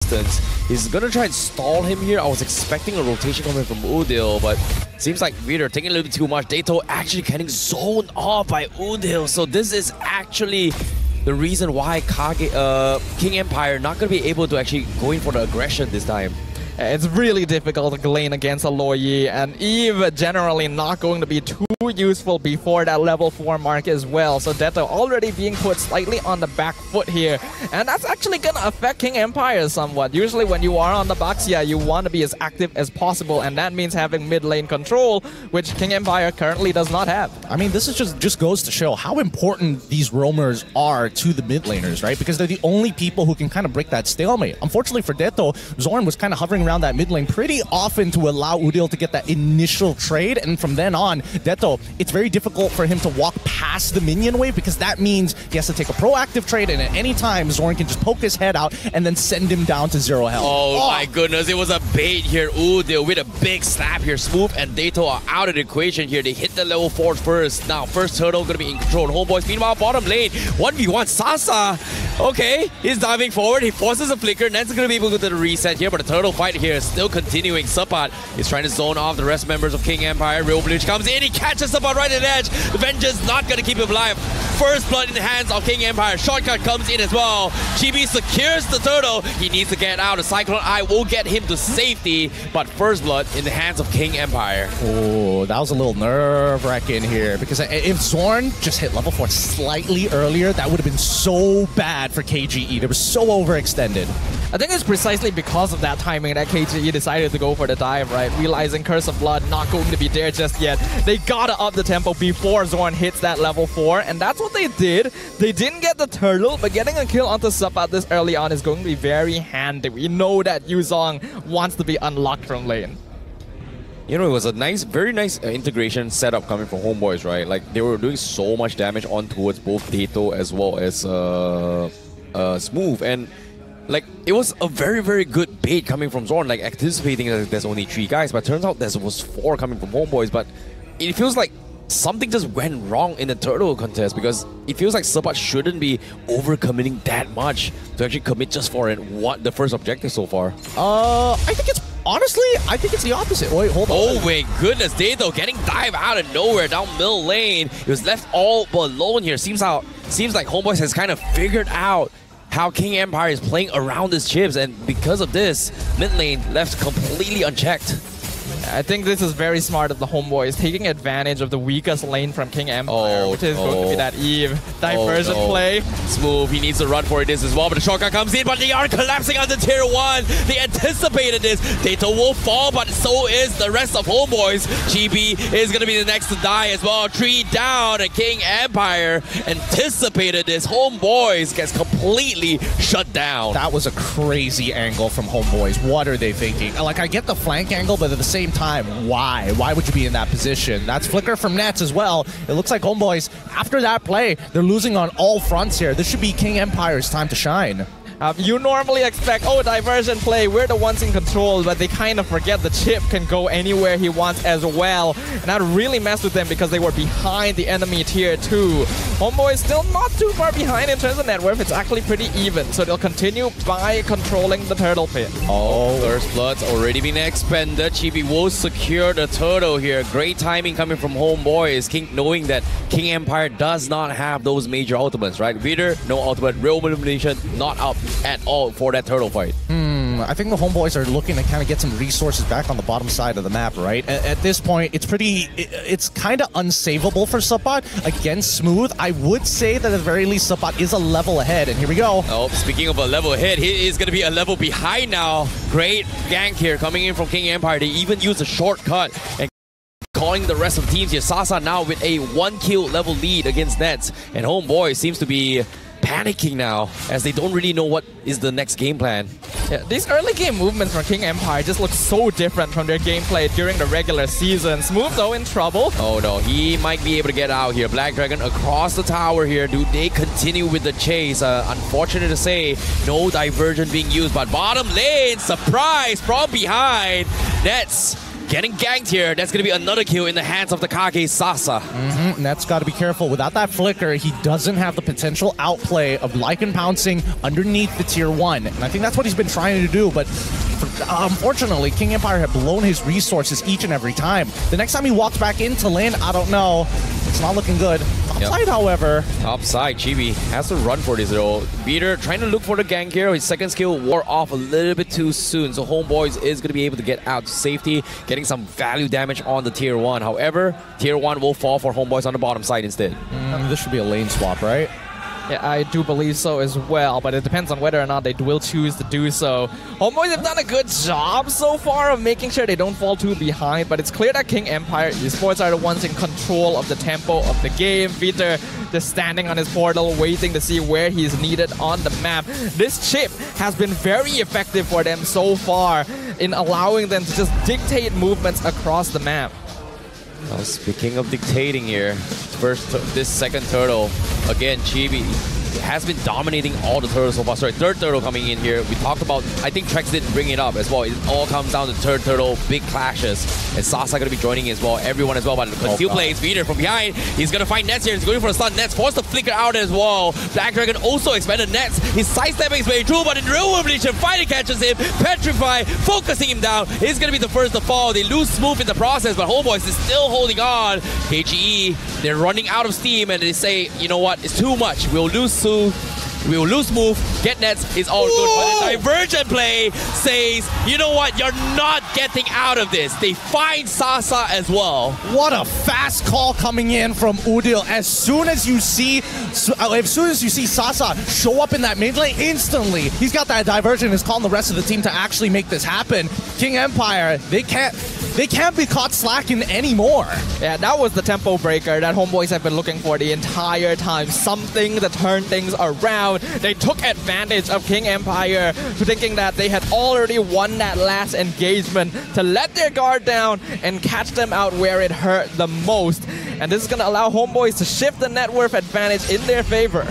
distance. He's gonna try and stall him here. I was expecting a rotation coming from Udil, but seems like Vitor taking a little bit too much. DAY3PLAYOFFS actually getting zoned off by Udil. So this is actually the reason why King Empire not gonna be able to actually go in for the aggression this time. It's really difficult to lane against a Loyi, and Eve generally not going to be too useful before that level 4 mark as well. So DAY3PLAYOFFS already being put slightly on the back foot here, and that's actually gonna affect King Empire somewhat. Usually when you are on the box, yeah, you want to be as active as possible, and that means having mid lane control, which King Empire currently does not have. I mean, this is just goes to show how important these roamers are to the mid laners, right? Because they're the only people who can kind of break that stalemate. Unfortunately for DAY3PLAYOFFS, Zorn was kind of hovering around that mid lane pretty often to allow Udil to get that initial trade, and from then on, DAY3PLAYOFFS, it's very difficult for him to walk past the minion wave, because that means he has to take a proactive trade, and at any time, Zorn can just poke his head out and then send him down to 0 health. Oh my goodness, it was a bait here. Udil with a big slap here. Smooth and DAY3PLAYOFFS are out of the equation here. They hit the level 4 first. Now, first turtle gonna be in control. HomeBois, meanwhile, bottom lane, 1v1 Sasa. Okay, he's diving forward. He forces a flicker. Ned's gonna be able to do the reset here, but the turtle fight here is still continuing. Subpot is trying to zone off the rest members of King Empire. Real Bleach comes in. He catches Subpot right at the edge. The Vengeance not gonna keep him alive. First blood in the hands of King Empire. Shortcut comes in as well. GB secures the turtle. He needs to get out. The Cyclone Eye will get him to safety, but first blood in the hands of King Empire. Oh, that was a little nerve-wracking here, because if Zorn just hit level 4 slightly earlier, that would have been so bad for KGE. They were so overextended. I think it's precisely because of that timing that KGE decided to go for the dive, right? Realizing Curse of Blood not going to be there just yet. They gotta up the tempo before Zorn hits that level 4, and that's what they did. They didn't get the turtle, but getting a kill onto Subpot this early on is going to be very handy. We know that Yuzong wants to be unlocked from lane. You know, it was a nice, very nice integration setup coming from HomeBois, right? Like, they were doing so much damage on towards both DAY3PLAYOFFS as well as Smooth, and like, it was a very, very good bait coming from Zorn, like anticipating that there's only 3 guys, but turns out there was 4 coming from HomeBois. But it feels like something just went wrong in the turtle contest, because it feels like Subpot shouldn't be overcommitting that much to actually commit just for the first objective so far. I think it's honestly, I think it's the opposite. Wait, hold on. Oh my goodness, DAY3PLAYOFFS getting dive out of nowhere down middle lane. He was left all alone here. Seems like HomeBois has kind of figured out how King Empire is playing around his chips, and because of this, mid lane left completely unchecked. I think this is very smart of the HomeBois, taking advantage of the weakest lane from King Empire, which is going to be that Eve diversion play. Smooth, he needs to run for this as well, but the shortcut comes in, but they are collapsing on the tier 1. They anticipated this. DAY3PLAYOFFS will fall, but so is the rest of HomeBois. GB is going to be the next to die as well. 3 down, and King Empire anticipated this. HomeBois gets completely shut down. That was a crazy angle from HomeBois. What are they thinking? Like, I get the flank angle, but at the same time, why? Why would you be in that position? That's flicker from Nets as well. It looks like HomeBois, after that play, they're losing on all fronts here. This should be King Empire's time to shine. You normally expect, oh, diversion play, we're the ones in control, but they kind of forget the chip can go anywhere he wants as well. And that really messed with them because they were behind the enemy tier 2. HomeBois still not too far behind in terms of net worth. It's actually pretty even, so they'll continue by controlling the turtle pit. Oh, First Blood's already been expended. Chibi will secure the turtle here. Great timing coming from HomeBois, knowing that King Empire does not have those major ultimates, right? Vitor, no ultimate. Real Illumination, not up at all for that turtle fight. I think the HomeBois are looking to kind of get some resources back on the bottom side of the map, right? At this point, it's kind of unsavable for Subpot against Smooth. I would say that at the very least, Subpot is a level ahead, and here we go. Oh, speaking of a level ahead, he is going to be a level behind now. Great gank here coming in from King Empire. They even use a shortcut and calling the rest of the teams here. Sasa now with a 1-kill level lead against Nets, and HomeBois seems to be panicking now as they don't really know what is the next game plan. Yeah, these early game movements from King Empire just look so different from their gameplay during the regular season. Smooth though in trouble. Oh no, he might be able to get out here. Black Dragon across the tower here. Do they continue with the chase? Unfortunate to say, no diversion being used, but bottom lane, surprise from behind. Nets getting ganked here. That's going to be another kill in the hands of the Kage Sasa. Net's got to be careful. Without that flicker, he doesn't have the potential outplay of Lycan pouncing underneath the tier 1. And I think that's what he's been trying to do, but unfortunately, King Empire had blown his resources each and every time. The next time he walks back into lane, I don't know. It's not looking good. Topside, however. Topside, Chibi has to run for this though. Beater trying to look for the gank here. His second skill wore off a little bit too soon, so HomeBois is going to be able to get out to safety, getting some value damage on the tier 1. However, tier 1 will fall for HomeBois on the bottom side instead. This should be a lane swap, right? Yeah, I do believe so as well, but it depends on whether or not they will choose to do so. HomeBois have done a good job so far of making sure they don't fall too behind, but it's clear that King Empire eSports are the ones in control of the tempo of the game. Peter just standing on his portal, waiting to see where he's needed on the map. This chip has been very effective for them so far in allowing them to just dictate movements across the map. Well, speaking of dictating here, this second turtle, again, Chibi has been dominating all the turtles so far. Sorry, third turtle coming in here. We talked about, I think Trex didn't bring it up as well. It all comes down to third turtle, big clashes. And Sasa going to be joining as well, everyone as well. But still plays Peter from behind. He's going to find Nets here. He's going for a stun. Nets forced to flicker out as well. Black Dragon also expanded Nets. He's sidestepping his way through, but in real world condition, Fighter catches him, Petrify, focusing him down. He's going to be the first to fall. They lose Smooth in the process, but HomeBois is still holding on. KGE, they're running out of steam, and they say, you know what, it's too much. We'll lose Sue. We'll lose Move, get Nets, it's all good. But the divergent play says, you know what, you're not getting out of this. They find Sasa as well. What a fast call coming in from Udil. As soon as you see Sasa show up in that mid lane, instantly, he's got that diversion. He's calling the rest of the team to actually make this happen. King Empire, they can't be caught slacking anymore. Yeah, that was the tempo breaker that HomeBois have been looking for the entire time. Something to turn things around. They took advantage of King Empire to thinking that they had already won that last engagement to let their guard down and catch them out where it hurt the most. And this is going to allow HomeBois to shift the net worth advantage in their favor.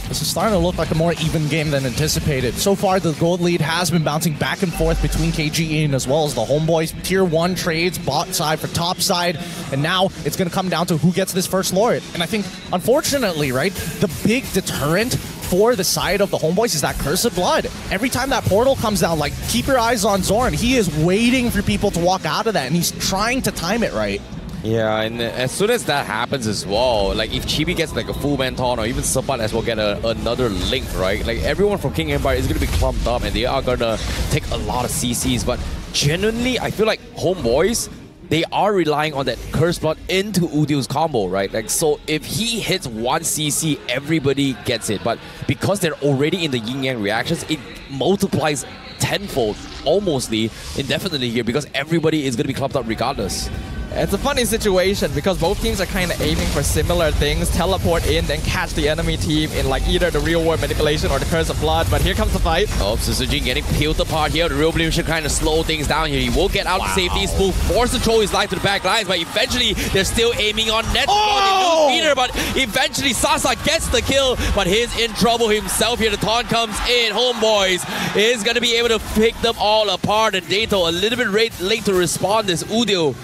This is starting to look like a more even game than anticipated. So far, the gold lead has been bouncing back and forth between KGE and as well as the HomeBois. Tier 1 trades, bot side for top side, and now it's going to come down to who gets this first Lord. And I think, unfortunately, right, the big deterrent for the side of the HomeBois is that Cursed Blood. Every time that portal comes down, like, keep your eyes on Zorn. He is waiting for people to walk out of that, and he's trying to time it right. Yeah, and as soon as that happens as well, like if Chibi gets like a full man taunt or even Sabat as well get another link, right? Like everyone from King Empire is going to be clumped up and they are going to take a lot of CCs. But genuinely, I feel like HomeBois, they are relying on that Curse Blood into Udil's combo, right? Like, so if he hits one CC, everybody gets it. But because they're already in the yin-yang reactions, it multiplies tenfold, almostly, indefinitely here because everybody is going to be clumped up regardless. It's a funny situation because both teams are kind of aiming for similar things. Teleport in, then catch the enemy team in like either the real world manipulation or the Curse of Blood. But here comes the fight. Oh, Susujin getting peeled apart here. The real blue should kind of slow things down here. He will get out to safety. Smooth forced to throw his life to the back lines, but eventually they're still aiming on Nets. Oh! They lose Peter, but eventually Sasa gets the kill, but he's in trouble himself here. The taunt comes in. HomeBois is going to be able to pick them all apart, and Dato a little bit late to respond. This Udil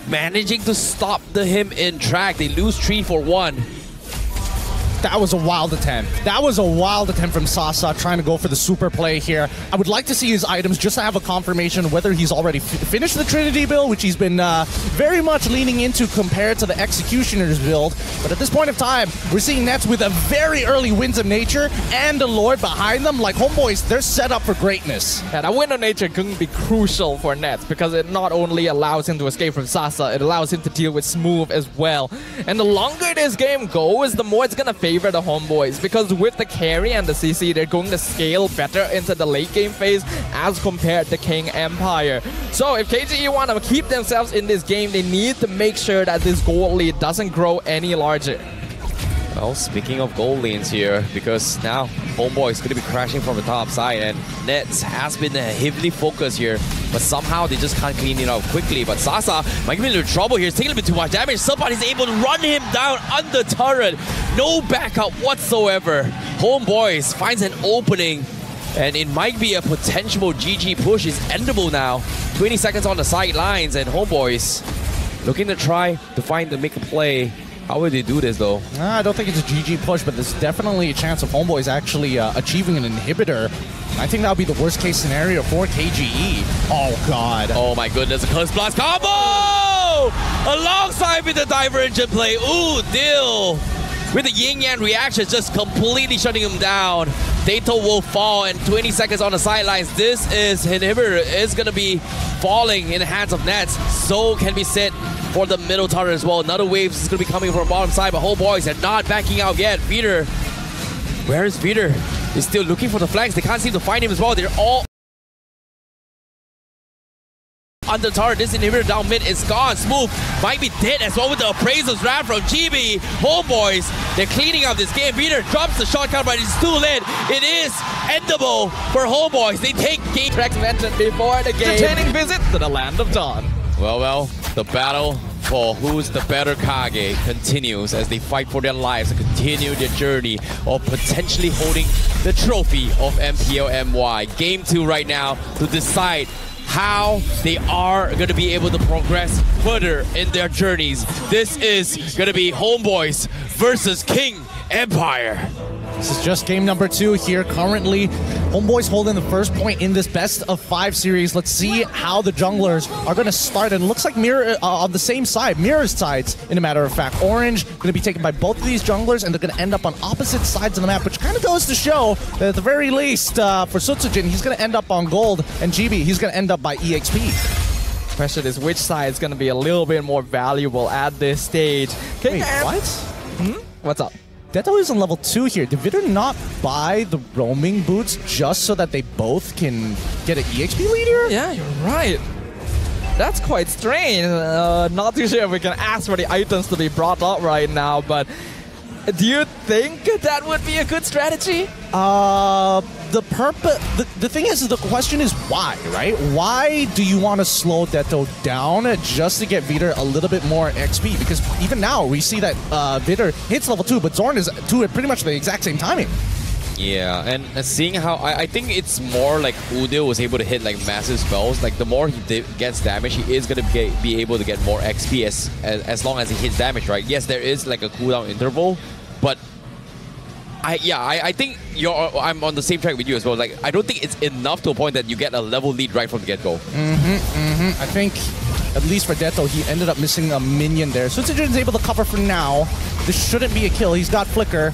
managing to stop him in track. They lose 3-1. That was a wild attempt. That was a wild attempt from Sasa trying to go for the super play here. I would like to see his items just to have a confirmation whether he's already finished the Trinity build, which he's been very much leaning into compared to the Executioner's build. But at this point of time, we're seeing Nets with a very early Winds of Nature and a Lord behind them. Like HomeBois, they're set up for greatness. Yeah, that Wind of Nature can be crucial for Nets because it not only allows him to escape from Sasa, it allows him to deal with Smooth as well. And the longer this game goes, the more it's going to favor the HomeBois because with the carry and the CC, they're going to scale better into the late game phase as compared to King Empire. So if KGE want to keep themselves in this game, they need to make sure that this gold lead doesn't grow any larger. Well, speaking of gold lanes here, because now HomeBois is going to be crashing from the top side, and Nets has been heavily focused here, but somehow they just can't clean it up quickly. But Sasa might get into trouble here. He's taking a bit too much damage. Somebody's able to run him down under turret. No backup whatsoever. HomeBois finds an opening, And it might be a potential GG push. It's endable now. 20 seconds on the sidelines, and HomeBois looking to try to make a play. How would they do this though? I don't think it's a GG push, but there's definitely a chance of HomeBois actually achieving an inhibitor. I think that would be the worst case scenario for KGE. Oh god. Oh my goodness, a Curse Blast combo! Alongside with the Divergent play. Ooh, Dill with the Yin Yang reaction just completely shutting him down. Dato will fall, and 20 seconds on the sidelines. This inhibitor is going to be falling in the hands of Nets. So can be set for the middle tower as well. Another wave is going to be coming from the bottom side, but HomeBois are not backing out yet. Peter, where is Peter? He's still looking for the flanks. They can't seem to find him as well. They're all under tower. This inhibitor down mid is gone. Smooth might be dead as well with the appraisals wrap from GB. HomeBois, they're cleaning up this game. Peter drops the shotgun, but it's too late. It is endable for HomeBois. They take game. Rex mentioned before the game. Entertaining visit to the land of dawn. Well, the battle for who's the better Kage continues as they fight for their lives and continue their journey of potentially holding the trophy of MPL MY. Game 2 right now to decide how they are going to be able to progress further in their journeys. This is going to be HomeBois versus King Empire. This is just game number 2 here. Currently, HomeBois holding the first point in this best of 5 series. Let's see how the junglers are going to start. And it looks like Mirror on the same side, Mirror's sides, in a matter of fact. Orange going to be taken by both of these junglers, and they're going to end up on opposite sides of the map, which kind of goes to show that at the very least, for Sutsujin, he's going to end up on gold, and GB, he's going to end up by EXP. Question is, which side is going to be a little bit more valuable at this stage? Wait, what? What's up? Deto is on level 2 here. Did Vitter not buy the roaming boots just so that they both can get an EXP lead here? Yeah, you're right. That's quite strange. Not too sure if we can ask for the items to be brought up right now, but do you think that would be a good strategy? The thing is, the question is why, right? Why do you want to slow Deto down just to get Vitter a little bit more XP? Because even now, we see that Vitter hits level 2, but Zorn is 2 at pretty much the exact same timing. Yeah, and seeing how I think it's more like Udil was able to hit like massive spells. Like the more he gets damage, he is gonna be able to get more XP as long as he hits damage, right? Yes, there is like a cooldown interval, but I think I'm on the same track with you as well. Like I don't think it's enough to a point that you get a level lead right from the get-go. I think at least for Deto, he ended up missing a minion there. So Sutsujin is able to cover for now. This shouldn't be a kill. He's got Flicker.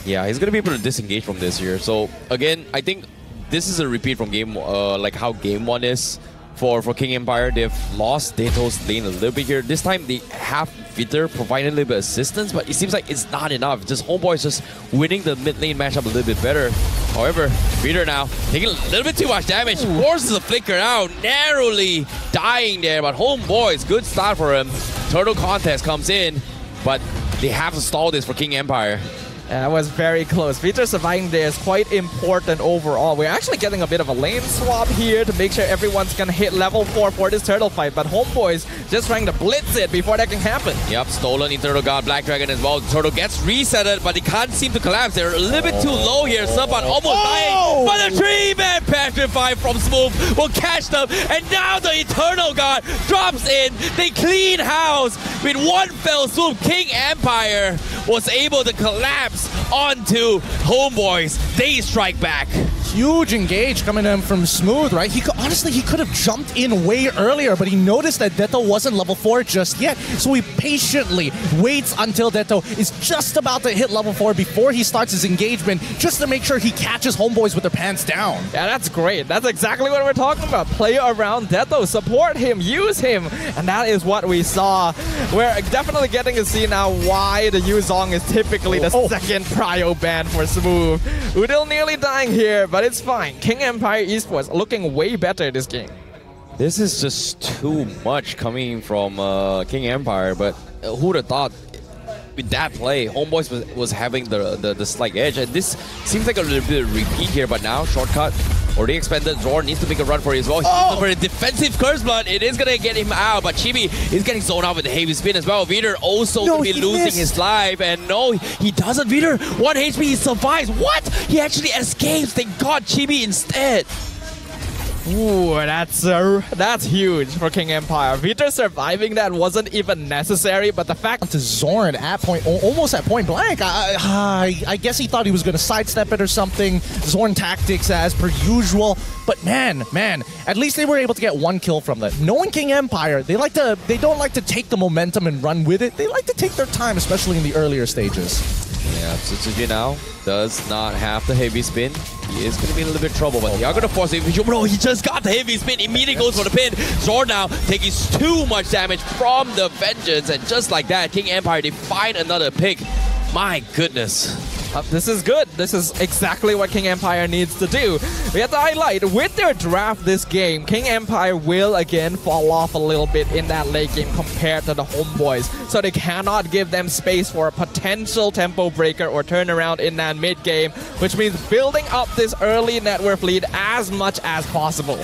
Yeah, he's gonna be able to disengage from this here. So again, I think this is a repeat from game like how game 1 is for King Empire. They've lost Deto's lane a little bit here. This time they have Vitter providing a little bit of assistance, but it seems like it's not enough. Just HomeBois just winning the mid lane matchup a little bit better. However, Vitter now taking a little bit too much damage, forces a flicker out, narrowly dying there, but HomeBois, good start for him. Turtle contest comes in, but they have to stall this for King Empire. That was very close. Vitter surviving there is quite important overall. We're actually getting a bit of a lane swap here to make sure everyone's gonna hit level 4 for this turtle fight, but HomeBois just trying to blitz it before that can happen. Yep, stolen in Turtle God, Black Dragon as well. Turtle gets resetted, but they can't seem to collapse. They're a little bit too low here. Subbot almost dying, but the 3-man Petrify from Smooth will catch them, and now the Eternal God drops in. They clean house with one fell swoop. King Empire was able to collapse onto HomeBois. They strike back. Huge engage coming in from Smooth, right? Honestly, he could have jumped in way earlier, but he noticed that Deto wasn't level 4 just yet, so he patiently waits until Deto is just about to hit level 4 before he starts his engagement, just to make sure he catches HomeBois with their pants down. Yeah, that's great. That's exactly what we're talking about. Play around Deto, support him, use him, and that is what we saw. We're definitely getting to see now why the Yuzong is typically the second prio ban for Smooth. Udil nearly dying here, but it's fine. King Empire eSports looking way better this game. This is just too much coming from King Empire, but who would have thought with that play, HomeBois was having the slight edge, and this seems like a little bit of repeat here, but now shortcut Already expended. Zorn needs to make a run for it as well. He's looking for a defensive curse blood. It is going to get him out, but Chibi is getting zoned out with the heavy spin as well. Vitor also going to be losing his life, and no, he doesn't. Vitor, 1 HP, he survives. What? He actually escapes. Thank God Chibi instead. Ooh, that's huge for King Empire. Vitor surviving that wasn't even necessary, but the fact to Zorn at almost at point blank. I guess he thought he was going to sidestep it or something. Zorn tactics as per usual. But man, at least they were able to get 1 kill from that. Knowing King Empire, they don't like to take the momentum and run with it. They like to take their time, especially in the earlier stages. Yeah, Tsutsuji now does not have the heavy spin. He is going to be in a little bit of trouble, but they are going to force it. Bro, he just got the heavy spin, immediately goes for the pin. Zorn now taking too much damage from the Vengeance, and just like that, King Empire, they find another pick. My goodness. This is good. This is exactly what King Empire needs to do. We have to highlight, with their draft this game, King Empire will again fall off a little bit in that late game compared to the HomeBois. So they cannot give them space for a potential tempo breaker or turnaround in that mid game, which means building up this early net worth lead as much as possible.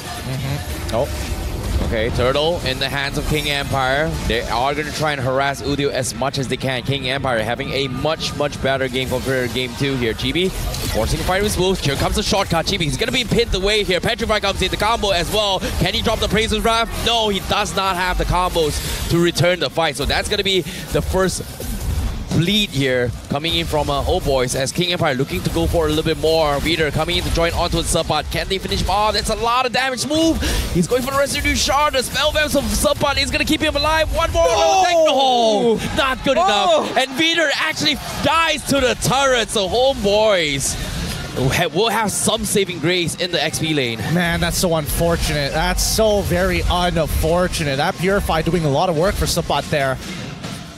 Okay, Turtle in the hands of King Empire. They are going to try and harass Udio as much as they can. King Empire having a much better game compared to game 2 here. Chibi forcing a fight with Smooth. Here comes the shortcut. Chibi, he's going to be pinned away here. Petrify comes in, the combo as well. Can he drop the Praise's Wrath? No, he does not have the combos to return the fight. So that's going to be the first bleed here coming in from HomeBois as King Empire looking to go for a little bit more. Vitor coming in to join onto the Subpot. Can they finish? Oh, that's a lot of damage. Move. He's going for the residue shard. The spell vamps of Subpot is going to keep him alive. One more. No, not good enough. And Vitor actually dies to the turret. So HomeBois will have some saving grace in the XP lane. Man, that's so unfortunate. That's so very unfortunate. That Purify doing a lot of work for Subpot there.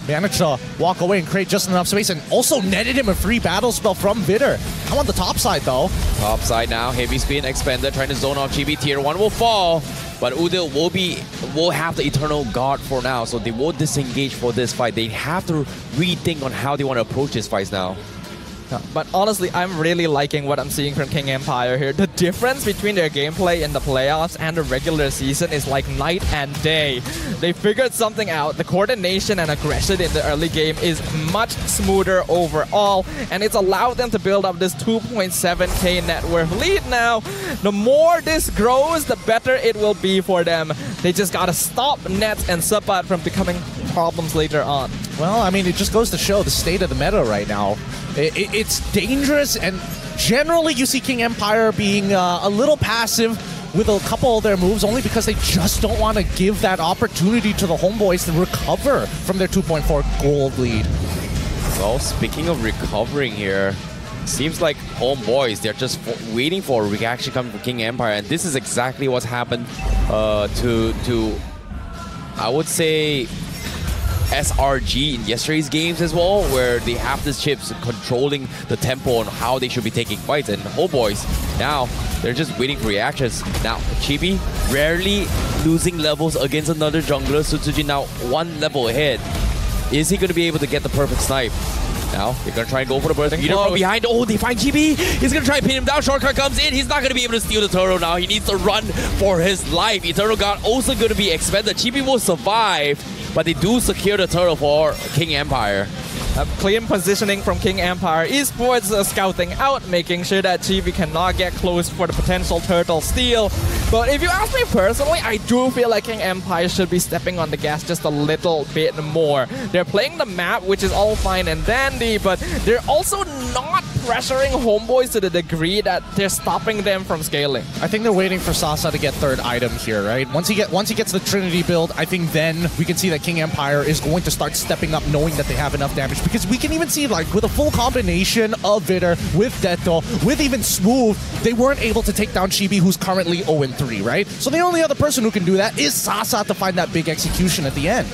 Managed to walk away and create just enough space, and also netted him a free battle spell from Vitor. I'm on the top side though. Top side now, heavy spin expended, trying to zone off Chibi. Tier 1 will fall, but Udil will have the Eternal Guard for now, so they will disengage for this fight. They have to rethink on how they want to approach this fight now. But honestly, I'm really liking what I'm seeing from King Empire here. The difference between their gameplay in the playoffs and the regular season is like night and day. They figured something out. The coordination and aggression in the early game is much smoother overall, and it's allowed them to build up this 2.7k net worth lead now. The more this grows, the better it will be for them. They just gotta stop Nets and Subpot from becoming problems later on. Well, I mean, it just goes to show the state of the meta right now. It's dangerous, and generally you see King Empire being a little passive with a couple of their moves, only because they just don't want to give that opportunity to the HomeBois to recover from their 2.4 gold lead. Well, speaking of recovering here, seems like HomeBois, they're just waiting for a reaction coming from King Empire, and this is exactly what's happened to I would say SRG in yesterday's games as well, where they have these chips controlling the tempo on how they should be taking fights. And HomeBois, now they're just waiting for reactions. Now Chibi rarely losing levels against another jungler. Tsutsuji now 1 level ahead. Is he going to be able to get the perfect snipe? Now they're going to try and go for the burst. Either from behind. Oh, they find Chibi. He's going to try and pin him down. Shortcut comes in. He's not going to be able to steal the turtle now. He needs to run for his life. Eternal Guard also going to be expended. Chibi will survive, but they do secure the turtle for King Empire. Clean positioning from King Empire. eSports scouting out, making sure that Chibi cannot get close for the potential turtle steal. But if you ask me personally, I do feel like King Empire should be stepping on the gas just a little bit more. They're playing the map, which is all fine and dandy, but they're also not pressuring HomeBois to the degree that they're stopping them from scaling. I think they're waiting for Sasa to get 3rd item here, right? Once he gets the Trinity build, I think then we can see that King Empire is going to start stepping up, knowing that they have enough damage. Because we can even see, like, with a full combination of Vitor, with Detto, with even Smooth, they weren't able to take down Chibi, who's currently 0-3, right? So the only other person who can do that is Sasa to find that big execution at the end.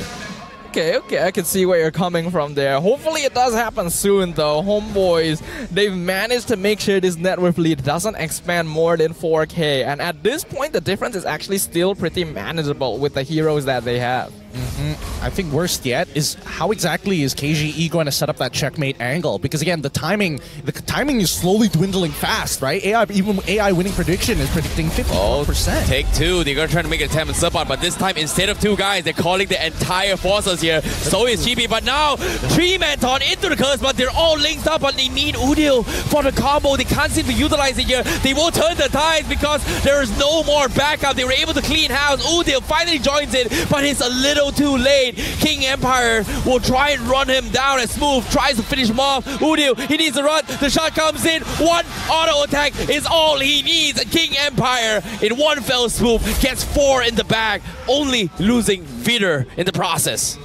Okay, I can see where you're coming from there. Hopefully it does happen soon though. HomeBois, they've managed to make sure this net worth lead doesn't expand more than 4k. And at this point, the difference is actually still pretty manageable with the heroes that they have. I think worst yet is how exactly is KGE going to set up that checkmate angle? Because again, the timing is slowly dwindling fast, right? Even AI winning prediction is predicting 54%. Take two. They're going to try to make an attempt at sub on, but this time instead of two guys, they're calling the entire forces here. So is Chibi, but now 3-man taunt into the curse, but they're all linked up, but they need Udil for the combo. They can't seem to utilize it here. They will turn the tides because there is no more backup. They were able to clean house. Udil finally joins it, but it's a little too late. King Empire will try and run him down as Smooth tries to finish him off. Udil, he needs to run. The shot comes in. One auto attack is all he needs. And King Empire, in one fell swoop, gets 4 in the bag, only losing Vitor in the process.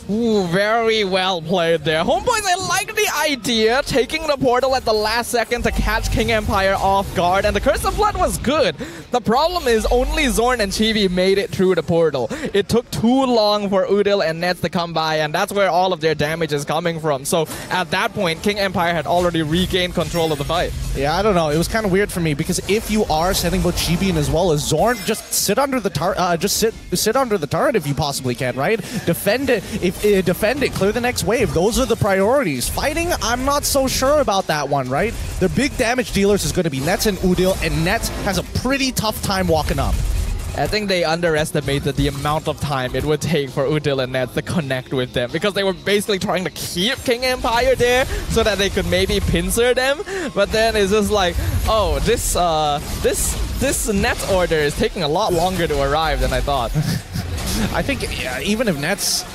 Ooh, very well played there. HomeBois, I like the idea, taking the portal at the last second to catch King Empire off guard, and the Curse of Blood was good. The problem is only Zorn and Chibi made it through the portal. It took too long for Udil and Nets to come by, and that's where all of their damage is coming from. So at that point, King Empire had already regained control of the fight. Yeah, I don't know. It was kind of weird for me because if you are sending both Chibi and as well as Zorn, just sit under the sit under the turret if you possibly can, right? Defend it. Defend it, clear the next wave. Those are the priorities. Fighting, I'm not so sure about that one, right? The big damage dealers is going to be Nets and Udil, and Nets has a pretty tough time walking up. I think they underestimated the amount of time it would take for Udil and Nets to connect with them because they were basically trying to keep King Empire there so that they could maybe pincer them. But then it's just like, oh, this Nets order is taking a lot longer to arrive than I thought. I think even if Nets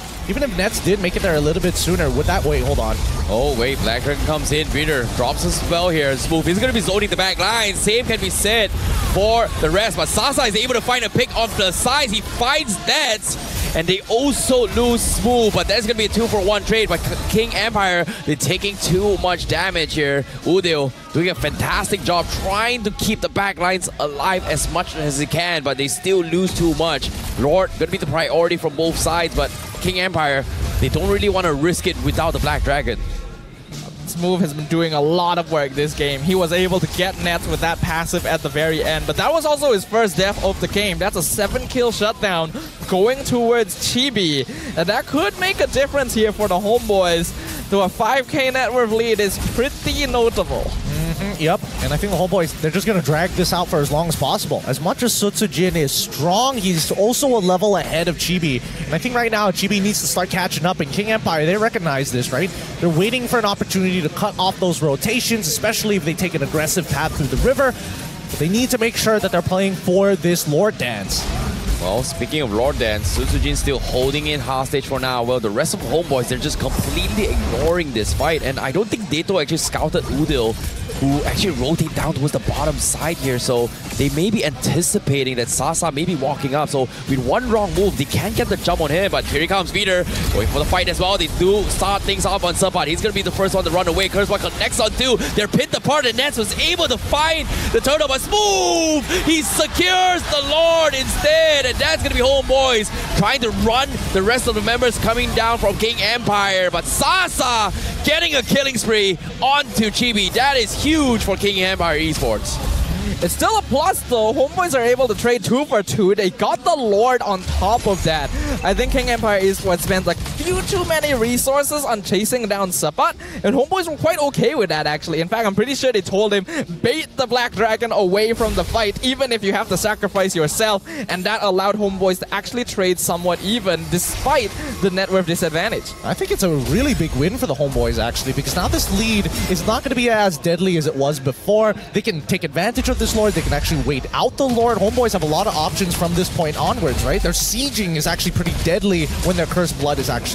did make it there a little bit sooner, would that wait? Hold on. Oh wait, Black Dragon comes in. Vitor drops his spell here. Smooth. He's going to be zoning the back line. Same can be said for the rest, but Sasa is able to find a pick off the sides. He finds Nets, and they also lose Smooth, but that's going to be a 2-for-1 trade. But King Empire, they're taking too much damage here. Udil doing a fantastic job trying to keep the back lines alive as much as they can, but they still lose too much. Lord going to be the priority from both sides, but King Empire, they don't really want to risk it without the Black Dragon. Smooth has been doing a lot of work this game. He was able to get Nets with that passive at the very end, but that was also his first death of the game. That's a 7-kill shutdown going towards Chibi, and that could make a difference here for the HomeBois. So a 5k net worth lead is pretty notable. Yep, and I think the HomeBois, they're just going to drag this out for as long as possible. As much as Sutsujin is strong, he's also a level ahead of Chibi. And I think right now, Chibi needs to start catching up, and King Empire, they recognize this, right? They're waiting for an opportunity to cut off those rotations, especially if they take an aggressive path through the river. But they need to make sure that they're playing for this Lord Dance. Well, speaking of Lord Dance, Sutsujin still holding in hostage for now. Well, the rest of HomeBois, they're just completely ignoring this fight. And I don't think Dato actually scouted Udil, who actually rotate down towards the bottom side here. So they may be anticipating that Sasa may be walking up. So with one wrong move, they can't get the jump on him. But here he comes, Vitor, going for the fight as well. They do start things off on Sabat. He's going to be the first one to run away. Curse1 connects on 2. They're pinned apart, and Nets was able to find the turtle, but Smooth! He secures the Lord instead. And that's going to be HomeBois trying to run the rest of the members coming down from King Empire. But Sasa getting a killing spree onto Chibi. That is huge for King Empire eSports. It's still a plus though. HomeBois are able to trade 2 for 2. They got the Lord on top of that. I think King Empire eSports spent like too many resources on chasing down Sapat, and HomeBois were quite okay with that actually. In fact, I'm pretty sure they told him, bait the Black Dragon away from the fight, even if you have to sacrifice yourself, and that allowed HomeBois to actually trade somewhat even despite the net worth disadvantage. I think it's a really big win for the HomeBois actually, because now this lead is not going to be as deadly as it was before. They can take advantage of this Lord. They can actually wait out the Lord. HomeBois have a lot of options from this point onwards, right? Their sieging is actually pretty deadly when their Cursed Blood is actually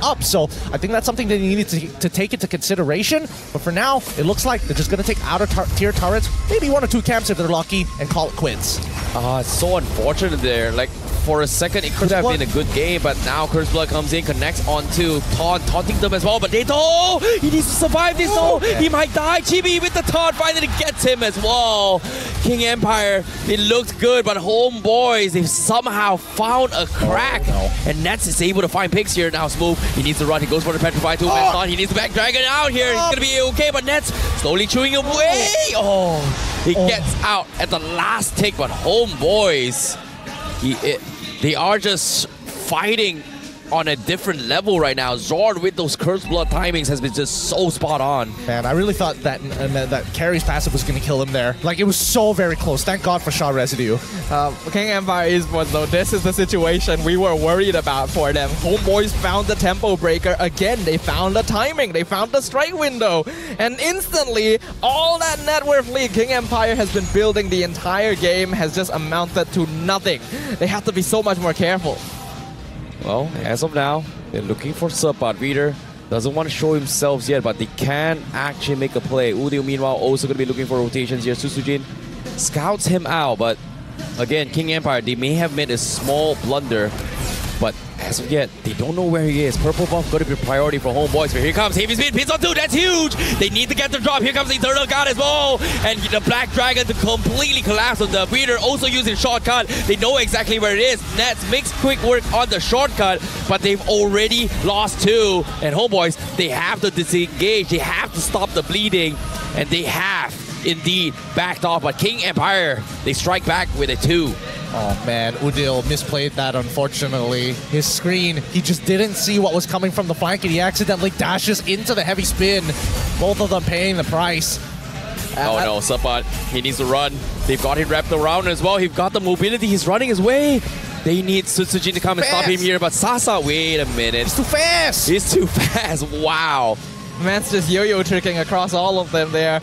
up. So I think that's something they needed to take into consideration. But for now, it looks like they're just going to take outer tier turrets, maybe 1 or 2 camps if they're lucky, and call it quits. It's so unfortunate there. Like, for a second, it could have been a good game, but now Cursed Blood comes in, connects onto taunting them as well. But Dato, he needs to survive this though. He might die. Chibi with the taunt finally gets him as well. King Empire, it looked good, but HomeBois, they've somehow found a crack. And Nets is able to find picks here now. Smooth, he needs to run. He goes for the Petrify 2-man taunt. He needs to back Dragon out here. He's going to be okay, but Nets slowly chewing away. He gets out at the last tick, but HomeBois, they are just fighting on a different level right now. Zord with those Cursed Blood timings has been just so spot on. Man, I really thought that Carry's passive was going to kill him there. Like, it was so very close. Thank God for Shaw Residue. King Empire eSports, though, this is the situation we were worried about for them. HomeBois found the tempo breaker again. They found the timing. They found the strike window. And instantly, all that net worth lead King Empire has been building the entire game has just amounted to nothing. They have to be so much more careful. Well, as of now, they're looking for Support. Reader doesn't want to show himself yet, but they can actually make a play. Udio, meanwhile, also going to be looking for rotations here. Susujin scouts him out, but again, King Empire, they may have made a small blunder, but as of yet, they don't know where he is. Purple buff going to be a priority for HomeBois. But here comes Heavy Speed, pins on 2, that's huge! They need to get the drop. Here comes the Eternal God as well. And the Black Dragon to completely collapse on the Reader, also using shortcut. They know exactly where it is. Nets makes quick work on the shortcut, but they've already lost 2. And HomeBois, they have to disengage. They have to stop the bleeding. And they have indeed backed off. But King Empire, they strike back with a 2. Oh man, Udil misplayed that, unfortunately. His screen, he just didn't see what was coming from the flank, and he accidentally dashes into the heavy spin. Both of them paying the price. Oh no, Support, he needs to run. They've got him wrapped around as well. He's got the mobility, he's running his way. They need Susujin to come and stop him here, but Sasa, wait a minute. He's too fast! He's too fast, wow. Man's just yo-yo tricking across all of them there.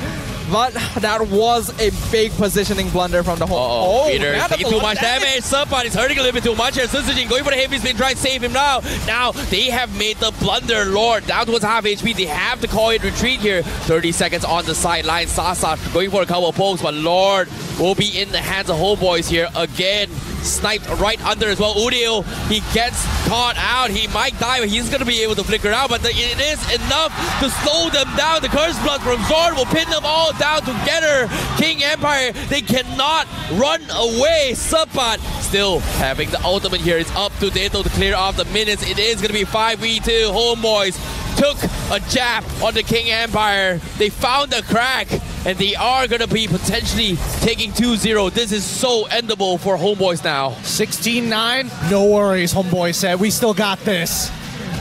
But that was a big positioning blunder from the whole. Peter is taking too much damage. Support is hurting a little bit too much here. Susujin going for the heavy spin, trying to save him now. Now they have made the blunder. Lord down towards half HP. They have to call it retreat here. 30 seconds on the sideline. Sasa going for a couple of pokes, but Lord will be in the hands of HomeBois here again. Sniped right under as well. Udio, he gets caught out. He might die, but he's going to be able to flicker out. But it is enough to slow them down. The Cursed Blood from Zord will pin them all down together. King Empire, they cannot run away. Support still having the ultimate here. It's up to Dato to clear off the minutes. It is going to be 5v2. HomeBois took a jab on the King Empire. They found a crack, and they are going to be potentially taking 2-0. This is so endable for HomeBois now. 16-9, no worries, HomeBois said. We still got this.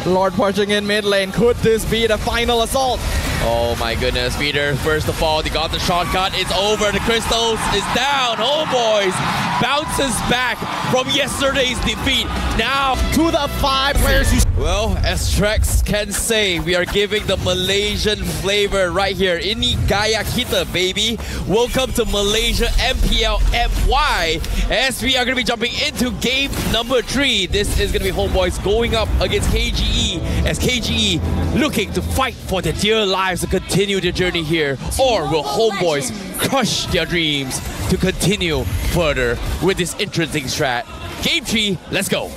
Lord pushing in mid lane. Could this be the final assault? Oh my goodness, Peter. First of all, they got the shortcut. It's over. The crystals is down. HomeBois bounces back from yesterday's defeat. Now to the 5 players who... Well, as Trex can say, we are giving the Malaysian flavor right here. Ini Gaya Kita, baby. Welcome to Malaysia MPL MY. As we are going to be jumping into game number 3. This is going to be HomeBois going up against KGE. As KGE looking to fight for their dear lives to continue their journey here. Or will HomeBois crush their dreams to continue further with this interesting strat? Game 3, let's go.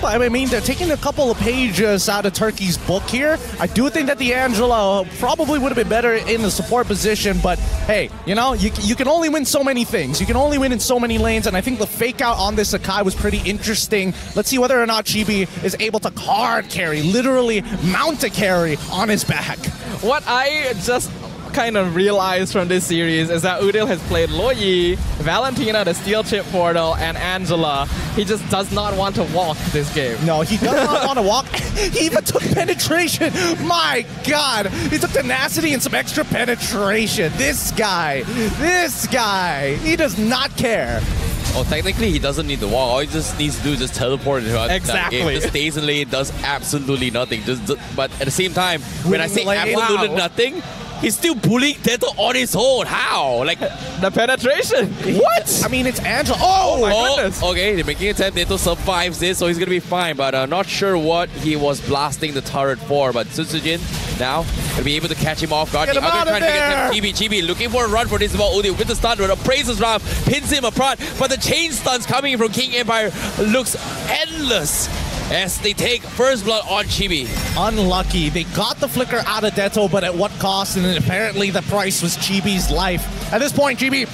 Well, I mean, they're taking a couple of pages out of Turkey's book here. I do think that the Angela probably would have been better in the support position, but hey, you know, you can only win so many things. You can only win in so many lanes, and I think the fake out on this Sakai was pretty interesting. Let's see whether or not Chibi is able to card carry, literally mount a carry on his back. What I just kind of realized from this series is that Udil has played Loyi, Valentina, the Steel Chip Portal, and Angela. He just does not want to walk this game. No, he does not want to walk. He even took penetration. My God. He took tenacity and some extra penetration. This guy, he does not care. Oh, technically, he doesn't need to walk. All he just needs to do is just teleport into exactly. that game. Just stays in lane, does absolutely nothing. But at the same time, when I say absolutely nothing, he's still bullying Teto on his own. How? Like the penetration. What? I mean, it's Angela. Oh my goodness. Okay, they're making a attempt. Teto survives this, so he's gonna be fine. But I'm not sure what he was blasting the turret for. But Susujin now gonna be able to catch him off guard. Get him out of there. Chibi looking for a run for this ball. Udio with the stun, but appraises round, pins him apart. But the chain stuns coming from King Empire looks endless as they take first blood on Chibi. Unlucky. They got the flicker out of Deto, but at what cost? And apparently the price was Chibi's life. At this point, Chibi,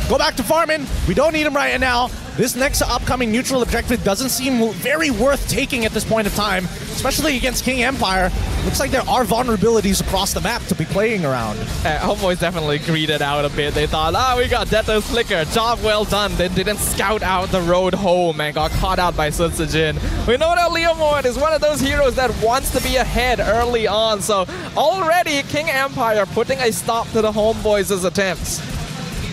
go back to farming. We don't need him right now. This next upcoming neutral objective doesn't seem very worth taking at this point of time, especially against King Empire. looks like there are vulnerabilities across the map to be playing around. HomeBois definitely greeted out a bit. They thought, we got Deto's flicker. Job well done. They didn't scout out the road home and got caught out by Sutsujin. We know that Leomord is one of those heroes that wants to be ahead early on. So already King Empire putting a stop to the HomeBois' attempts.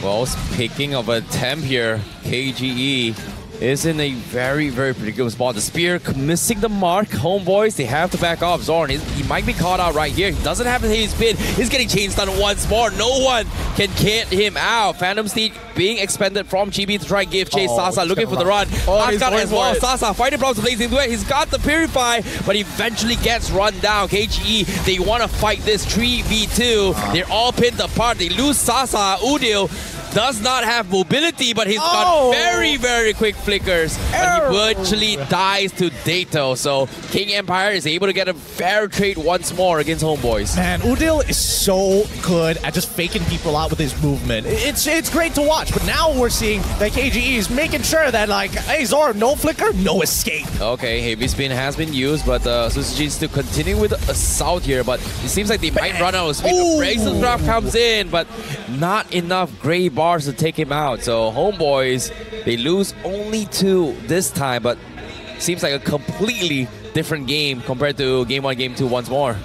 Well, speaking of attempt here, KGE is in a very, very predictable spot. The spear missing the mark. HomeBois, they have to back off. Zorn, he might be caught out right here. He doesn't have to hit his spin. He's getting chain stunned once more. No one can get him out. Phantom Steed being expended from Chibi to try and give chase. Sasa looking for the run. Asgard as well. Sasa fighting problems blazing through it. He's got the Purify, but eventually gets run down. KGE, they want to fight this 3v2. They're all pinned apart. They lose Sasa. Udil does not have mobility, but he's got very, very quick flickers. But he virtually dies to Dato. So King Empire is able to get a fair trade once more against HomeBois. Man, Udil is so good at just faking people out with his movement. It's great to watch, but now we're seeing that KGE is making sure that, like, hey, Zor, no flicker, no escape. Okay, heavy spin has been used, but Suzuki still continuing with the assault here, but it seems like they might run out of speed. The Brazen Draft comes in, but not enough gray bars to take him out. So HomeBois, they lose only 2 this time, but seems like a completely different game compared to Game 1, Game 2 once more.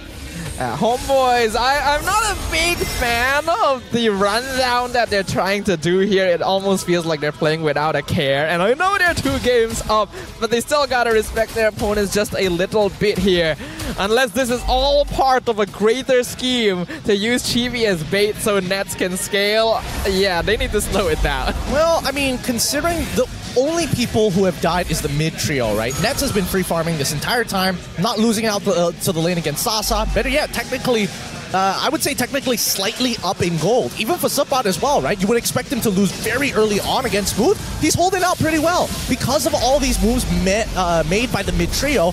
HomeBois, I'm not a big fan of the rundown that they're trying to do here. It almost feels like they're playing without a care. And I know they're 2 games up, but they still gotta respect their opponents just a little bit here. Unless this is all part of a greater scheme to use Chibi as bait so Nets can scale, yeah, they need to slow it down. Well, I mean, considering the only people who have died is the mid trio, right? Nets has been free farming this entire time, not losing out to the lane against Sasa. Better yet, technically, I would say technically slightly up in gold. Even for Supbot as well, right? You would expect him to lose very early on against Smooth. He's holding out pretty well. Because of all these moves made by the mid trio,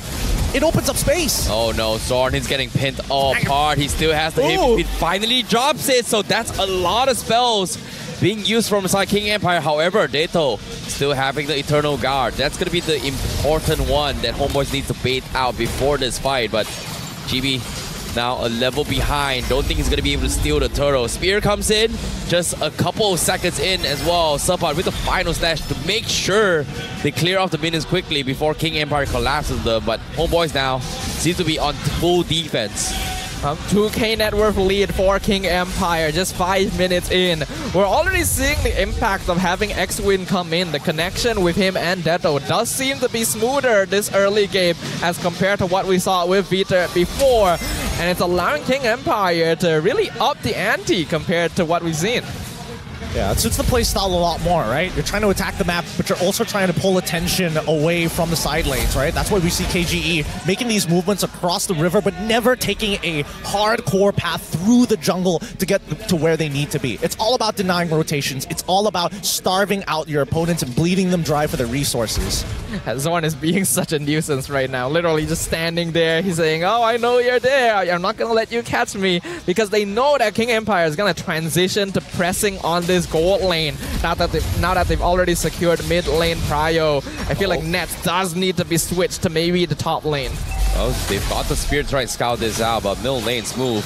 it opens up space. Oh no, Zorn is getting pinned apart. He still has the hit. He finally drops it, so that's a lot of spells being used from inside King Empire. However, Dato still having the Eternal Guard. That's going to be the important one that HomeBois needs to bait out before this fight. But GB now a level behind. Don't think he's going to be able to steal the turtle. Spear comes in just a couple of seconds in as well. Supbot with the final slash to make sure they clear off the minions quickly before King Empire collapses them. But HomeBois now seems to be on full defense. 2k net worth lead for King Empire, just 5 minutes in. We're already seeing the impact of having X-Win come in. The connection with him and Deto does seem to be smoother this early game as compared to what we saw with Vita before. And it's allowing King Empire to really up the ante compared to what we've seen. Yeah, it suits the playstyle a lot more, right? You're trying to attack the map, but you're also trying to pull attention away from the side lanes, right? That's why we see KGE making these movements across the river, but never taking a hardcore path through the jungle to get to where they need to be. It's all about denying rotations. It's all about starving out your opponents and bleeding them dry for their resources. Zorn is being such a nuisance right now. Literally just standing there. He's saying, oh, I know you're there. I'm not going to let you catch me. Because they know that King Empire is going to transition to pressing on this gold lane. Now that they've already secured mid lane prio, I feel like Nets does need to be switched to maybe the top lane. Oh, they've got the spear to try and scout this out, but middle lane Smooth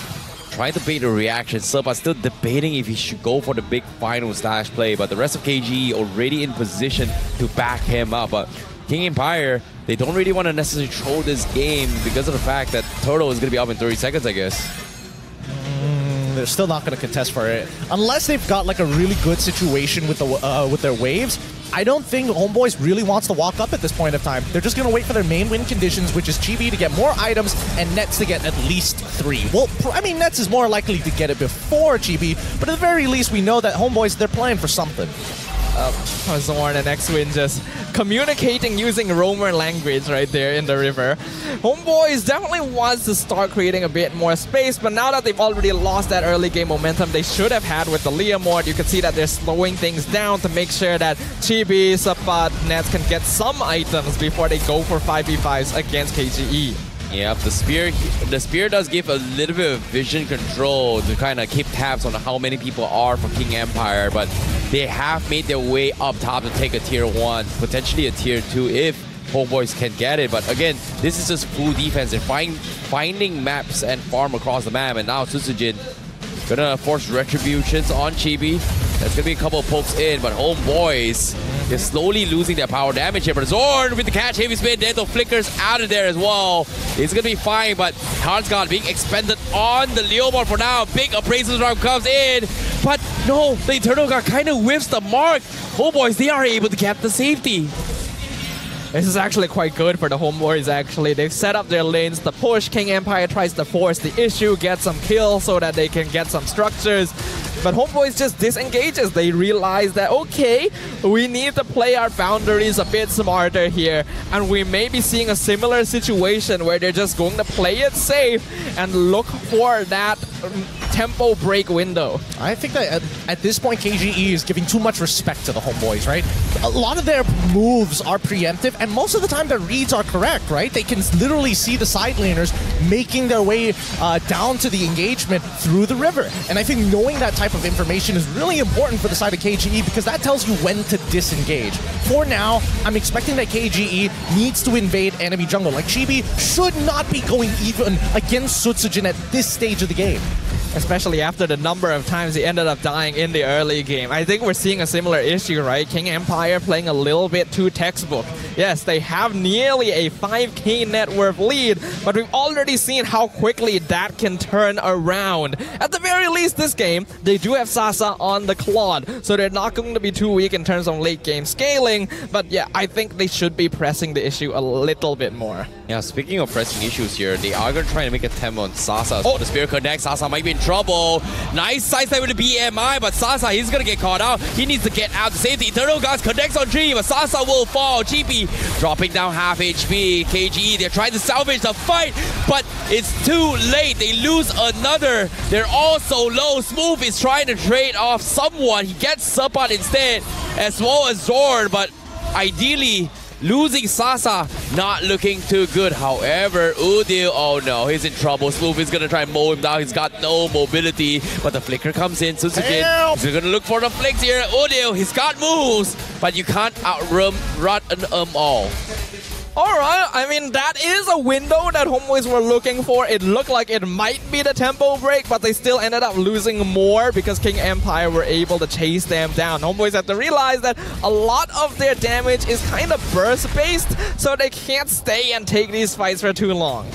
trying to bait a reaction. Supbot still debating if he should go for the big final slash play, but the rest of KGE already in position to back him up. But King Empire, they don't really want to necessarily throw this game because of the fact that Turtle is going to be up in 30 seconds, I guess. They're still not going to contest for it. Unless they've got like a really good situation with their waves, I don't think HomeBois really wants to walk up at this point of time. They're just going to wait for their main win conditions, which is Chibi to get more items and Nets to get at least 3. Well, I mean, Nets is more likely to get it before Chibi, but at the very least, we know that HomeBois, they're playing for something. Zorn and X-Win just communicating using Roamer language right there in the river. HomeBois definitely wants to start creating a bit more space, but now that they've already lost that early game momentum they should have had with the Leomord, you can see that they're slowing things down to make sure that Chibi, Supbot, Nets can get some items before they go for 5v5s against KGE. Yeah, the spear does give a little bit of vision control to kind of keep tabs on how many people are for King Empire, but they have made their way up top to take a tier 1, potentially a tier 2 if HomeBois can get it. But again, this is just full defense. They're finding maps and farm across the map. And now Susujin gonna force retributions on Chibi. There's gonna be a couple of pokes in, but HomeBois is slowly losing their power damage here. But Zorn with the catch, heavy spin, Deto flickers out of there as well. It's gonna be fine, but Heartsguard being expended on the Leomord for now. Big appraisal round comes in, but no, the Eternal Guard kind of whiffs the mark. HomeBois, they are able to get the safety. This is actually quite good for the HomeBois, actually. They've set up their lanes to push. King Empire tries to force the issue, get some kills so that they can get some structures. But HomeBois just disengages. They realize that, okay, we need to play our boundaries a bit smarter here. And we may be seeing a similar situation where they're just going to play it safe and look for that tempo break window. I think that at this point, KGE is giving too much respect to the HomeBois, right? A lot of their moves are preemptive, and most of the time their reads are correct, right? They can literally see the side laners making their way down to the engagement through the river. And I think knowing that type of information is really important for the side of KGE because that tells you when to disengage. For now, I'm expecting that KGE needs to invade enemy jungle. Like, Chibi should not be going even against Sutsujin at this stage of the game. Especially after the number of times he ended up dying in the early game. I think we're seeing a similar issue, right? King Empire playing a little bit too textbook. Yes, they have nearly a 5k net worth lead, but we've already seen how quickly that can turn around. At the very least this game, they do have Sasa on the Claude, so they're not going to be too weak in terms of late game scaling, but yeah, I think they should be pressing the issue a little bit more. Yeah, speaking of pressing issues here, they are going to try to make a tempo on Sasa. Oh, the Spirit connects. Sasa might be in trouble. Nice sidestep with the BMI, but Sasa, he's going to get caught out. He needs to get out to save the Eternal Guards. Connects on Tree, but Sasa will fall. GP dropping down half HP. KGE, they're trying to salvage the fight, but it's too late. They lose another. They're all so low. Smooth is trying to trade off someone. He gets Sapat instead, as well as Zorn, but ideally, losing Sasa, not looking too good. However, Udil, oh no, he's in trouble. Smooth is gonna try and mow him down. He's got no mobility, but the flicker comes in. Susujin, he's gonna look for the flicks here. Udil, he's got moves, but you can't outrun them all. Alright, I mean, that is a window that HomeBois were looking for. It looked like it might be the tempo break, but they still ended up losing more because King Empire were able to chase them down. HomeBois have to realize that a lot of their damage is kind of burst-based, so they can't stay and take these fights for too long.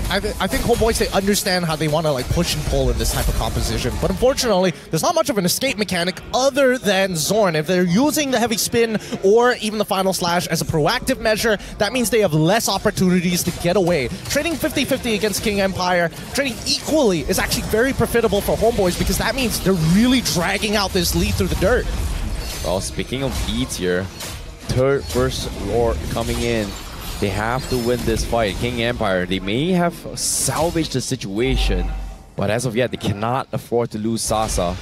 I think HomeBois, they understand how they want to like push and pull in this type of composition, but unfortunately, there's not much of an escape mechanic other than Zorn. If they're using the heavy spin or even the final slash as a proactive measure, that means they have less opportunities to get away. Trading 50-50 against King Empire, trading equally is actually very profitable for HomeBois because that means they're really dragging out this lead through the dirt. Well, speaking of leads here, third first Lord coming in. They have to win this fight. King Empire, they may have salvaged the situation, but as of yet, they cannot afford to lose Sasa.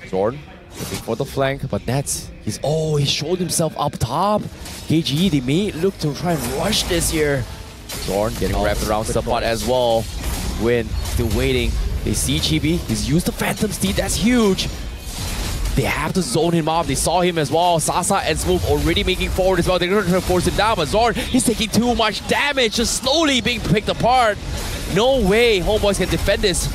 Zorn looking for the flank, but that's he showed himself up top. KGE, they may look to try and rush this here. Zorn getting wrapped around Sapat as well. Win still waiting. They see Chibi. He's used the Phantom Steed. That's huge. They have to zone him off. They saw him as well. Sasa and Smooth already making forward as well. They're going to try to force him down, but Zorn, he's taking too much damage, just slowly being picked apart. No way HomeBois can defend this.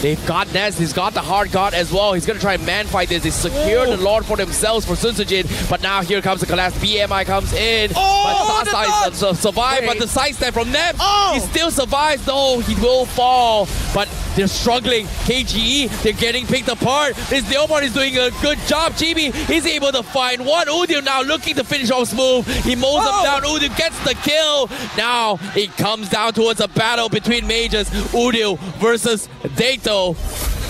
They've got Nez, he's got the Hard God as well. He's going to try and man-fight this. They secure the Lord for themselves for Susujin, but now here comes the collapse. BMI comes in, but Sasa survived, but the sidestep from Neb, he still survives. No, he will fall, but they're struggling. KGE, they're getting picked apart. This Leomord is doing a good job. Chibi, he's able to find one. Udil now looking to finish off Smooth. He mows him down. Udil gets the kill. Now it comes down towards a battle between mages. Udil versus Dato.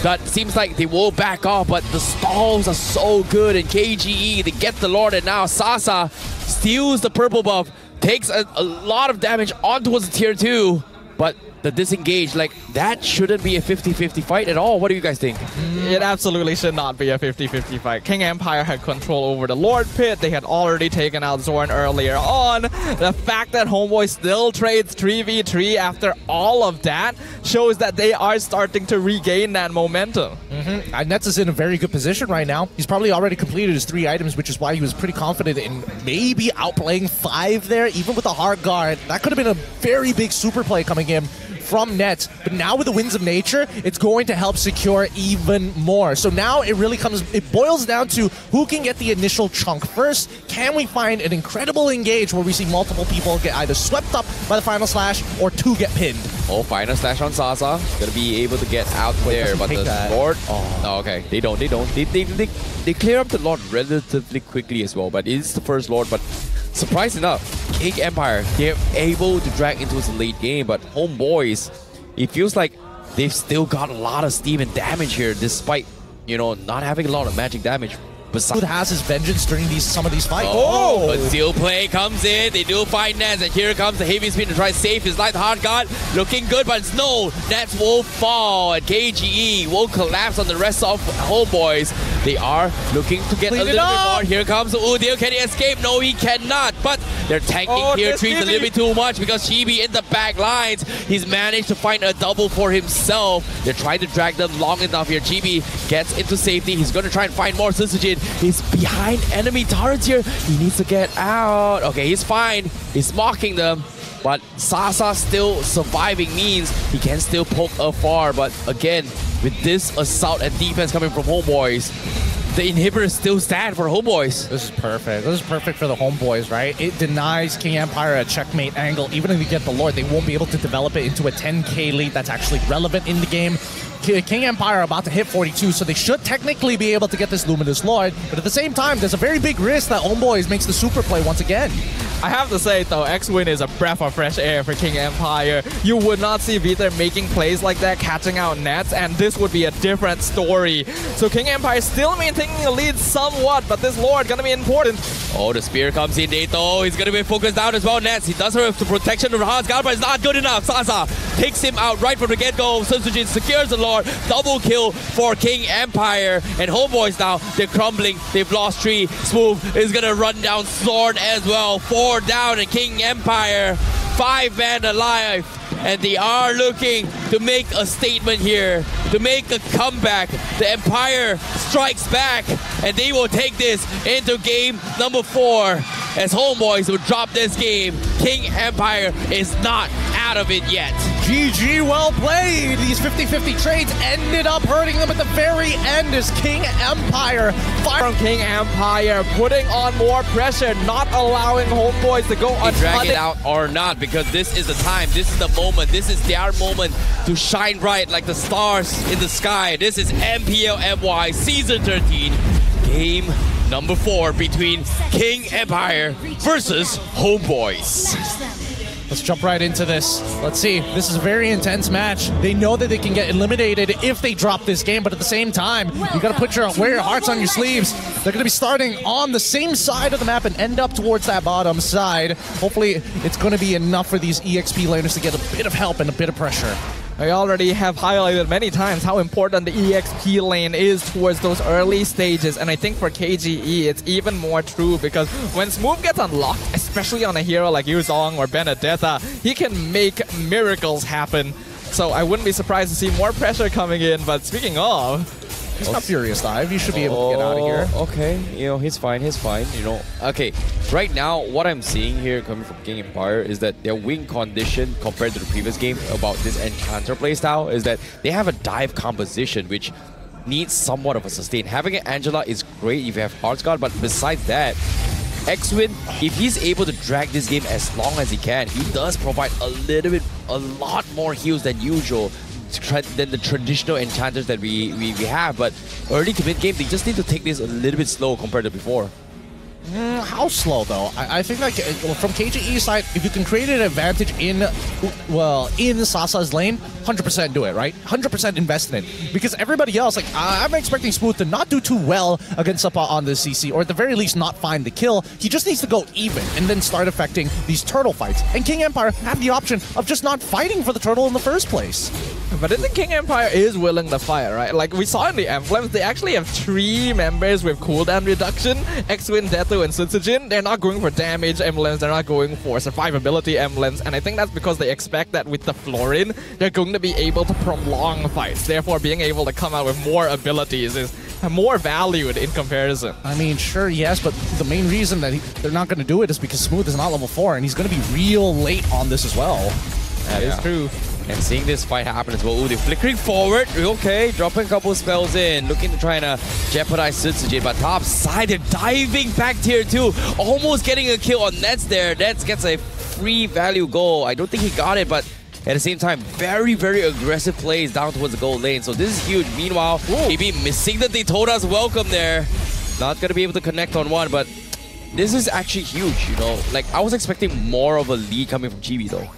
That seems like they will back off, but the stalls are so good. And KGE, they get the Lord, and now Sasa steals the purple buff, takes a lot of damage on towards the tier 2, but the disengage, like that shouldn't be a 50-50 fight at all. What do you guys think? It absolutely should not be a 50-50 fight. King Empire had control over the Lord Pit. They had already taken out Zorn earlier on. The fact that HomeBois still trades 3v3 after all of that shows that they are starting to regain that momentum. Nets is in a very good position right now. He's probably already completed his 3 items, which is why he was pretty confident in maybe outplaying 5 there, even with a hard guard. That could have been a very big super play coming in from Nets, but now with the Winds of Nature, it's going to help secure even more. So now it really boils down to who can get the initial chunk first. Can we find an incredible engage where we see multiple people get either swept up by the final slash or 2 get pinned? Oh, final slash on Sasa. Gonna be able to get out there, but the Lord... Oh, okay. They don't. They clear up the Lord relatively quickly as well, but it is the first Lord, but surprise enough, King Empire, they're able to drag into his late game, but HomeBois, it feels like they've still got a lot of steam and damage here, despite, you know, not having a lot of magic damage. Who has his vengeance during some of these fights? But Steel Play comes in, they do find Nets, and here comes the heavy spin to try to save his life. Hard guard looking good, but no, Nets will fall, and KGE will collapse on the rest of HomeBois. They are looking to get a little bit more. Here comes Udil. Can he escape? No, he cannot, but they're tanking here. Trees a little bit too much because Chibi in the back lines. He's managed to find a double for himself. They're trying to drag them long enough here. Chibi gets into safety. He's going to try and find more. Sisujin, he's behind enemy turrets here. He needs to get out. Okay, he's fine. He's mocking them. But Sasa still surviving means he can still poke afar. But again, with this assault and defense coming from HomeBois, the inhibitors still stand for HomeBois. This is perfect. This is perfect for the HomeBois, right? It denies King Empire a checkmate angle. Even if you get the Lord, they won't be able to develop it into a 10k lead that's actually relevant in the game. King Empire are about to hit 42, so they should technically be able to get this Luminous Lord. But at the same time, there's a very big risk that HomeBois makes the super play once again. I have to say, though, X-Win is a breath of fresh air for King Empire. You would not see Vita making plays like that, catching out Nets, and this would be a different story. So King Empire still maintaining a lead somewhat, but this Lord gonna be important. Oh, the spear comes in, Dato. He's gonna be focused down as well. Nets, he does have the protection of Hard's guard, but it's not good enough. Sasa takes him out right from the get-go. Sisujin secures the Lord. Double kill for King Empire. And HomeBois now, they're crumbling. They've lost 3. Smooth is gonna run down Sword as well. 4 down, and King Empire 5 men alive, and they are looking to make a statement here, to make a comeback. The Empire strikes back, and they will take this into game number 4 as HomeBois will drop this game. King Empire is not out of it yet. GG, well played. These 50-50 trades ended up hurting them at the very end as King Empire from King Empire, putting on more pressure, not allowing HomeBois to go on. Drag it out or not, because this is the time, this is the moment, this is their moment to shine bright like the stars in the sky. This is MPL MY Season 13, game number 4 between King Empire versus HomeBois. Let's jump right into this. Let's see. This is a very intense match. They know that they can get eliminated if they drop this game, but at the same time, you gotta wear your hearts on your sleeves. They're gonna be starting on the same side of the map and end up towards that bottom side. Hopefully, it's gonna be enough for these EXP laners to get a bit of help and a bit of pressure. I already have highlighted many times how important the EXP lane is towards those early stages, and I think for KGE it's even more true because when Smooth gets unlocked, especially on a hero like Yuzong or Benedetta, he can make miracles happen. So I wouldn't be surprised to see more pressure coming in, but speaking of... He's got Furious Dive. You should be able to get out of here. Okay, you know, he's fine, you know. Okay, right now, what I'm seeing here coming from King Empire is that their win condition compared to the previous game about this Enchanter playstyle is that they have a dive composition which needs somewhat of a sustain. Having an Angela is great if you have Heart's Guard, but besides that, X-Win, if he's able to drag this game as long as he can, he does provide a lot more heals than usual than the traditional enchanters that we have, but early to mid game they just need to take this a little bit slow compared to before. How slow though? I think like from KGE's side, if you can create an advantage in Sasa's lane, 100% do it, right? 100% invest in it, because everybody else, like I'm expecting Smooth to not do too well against Sapa on the CC, or at the very least not find the kill. He just needs to go even and then start affecting these turtle fights. And King Empire have the option of just not fighting for the turtle in the first place. But I think King Empire is willing to fight, right? Like we saw in the emblems, they actually have 3 members with cooldown reduction: X-Win, Deto, and Sutsujin. They're not going for damage emblems, they're not going for survivability emblems, and I think that's because they expect that with the Florin, they're going to be able to prolong fights. Therefore, being able to come out with more abilities is more valued in comparison. I mean, sure, yes, but the main reason that they're not going to do it is because Smooth is not level 4, and he's going to be real late on this as well. That is true. And seeing this fight happen as well. Ooh, they're flickering forward. Okay, dropping a couple spells in. Looking to try to jeopardize Sutsujin. But top side, they're diving back tier 2. Almost getting a kill on Nets there. Nets gets a free value goal. I don't think he got it, but at the same time, very, very aggressive plays down towards the gold lane. So this is huge. Meanwhile, maybe missing the Daytona's welcome there. Not going to be able to connect on one, but this is actually huge, you know. Like, I was expecting more of a lead coming from Chibi, though.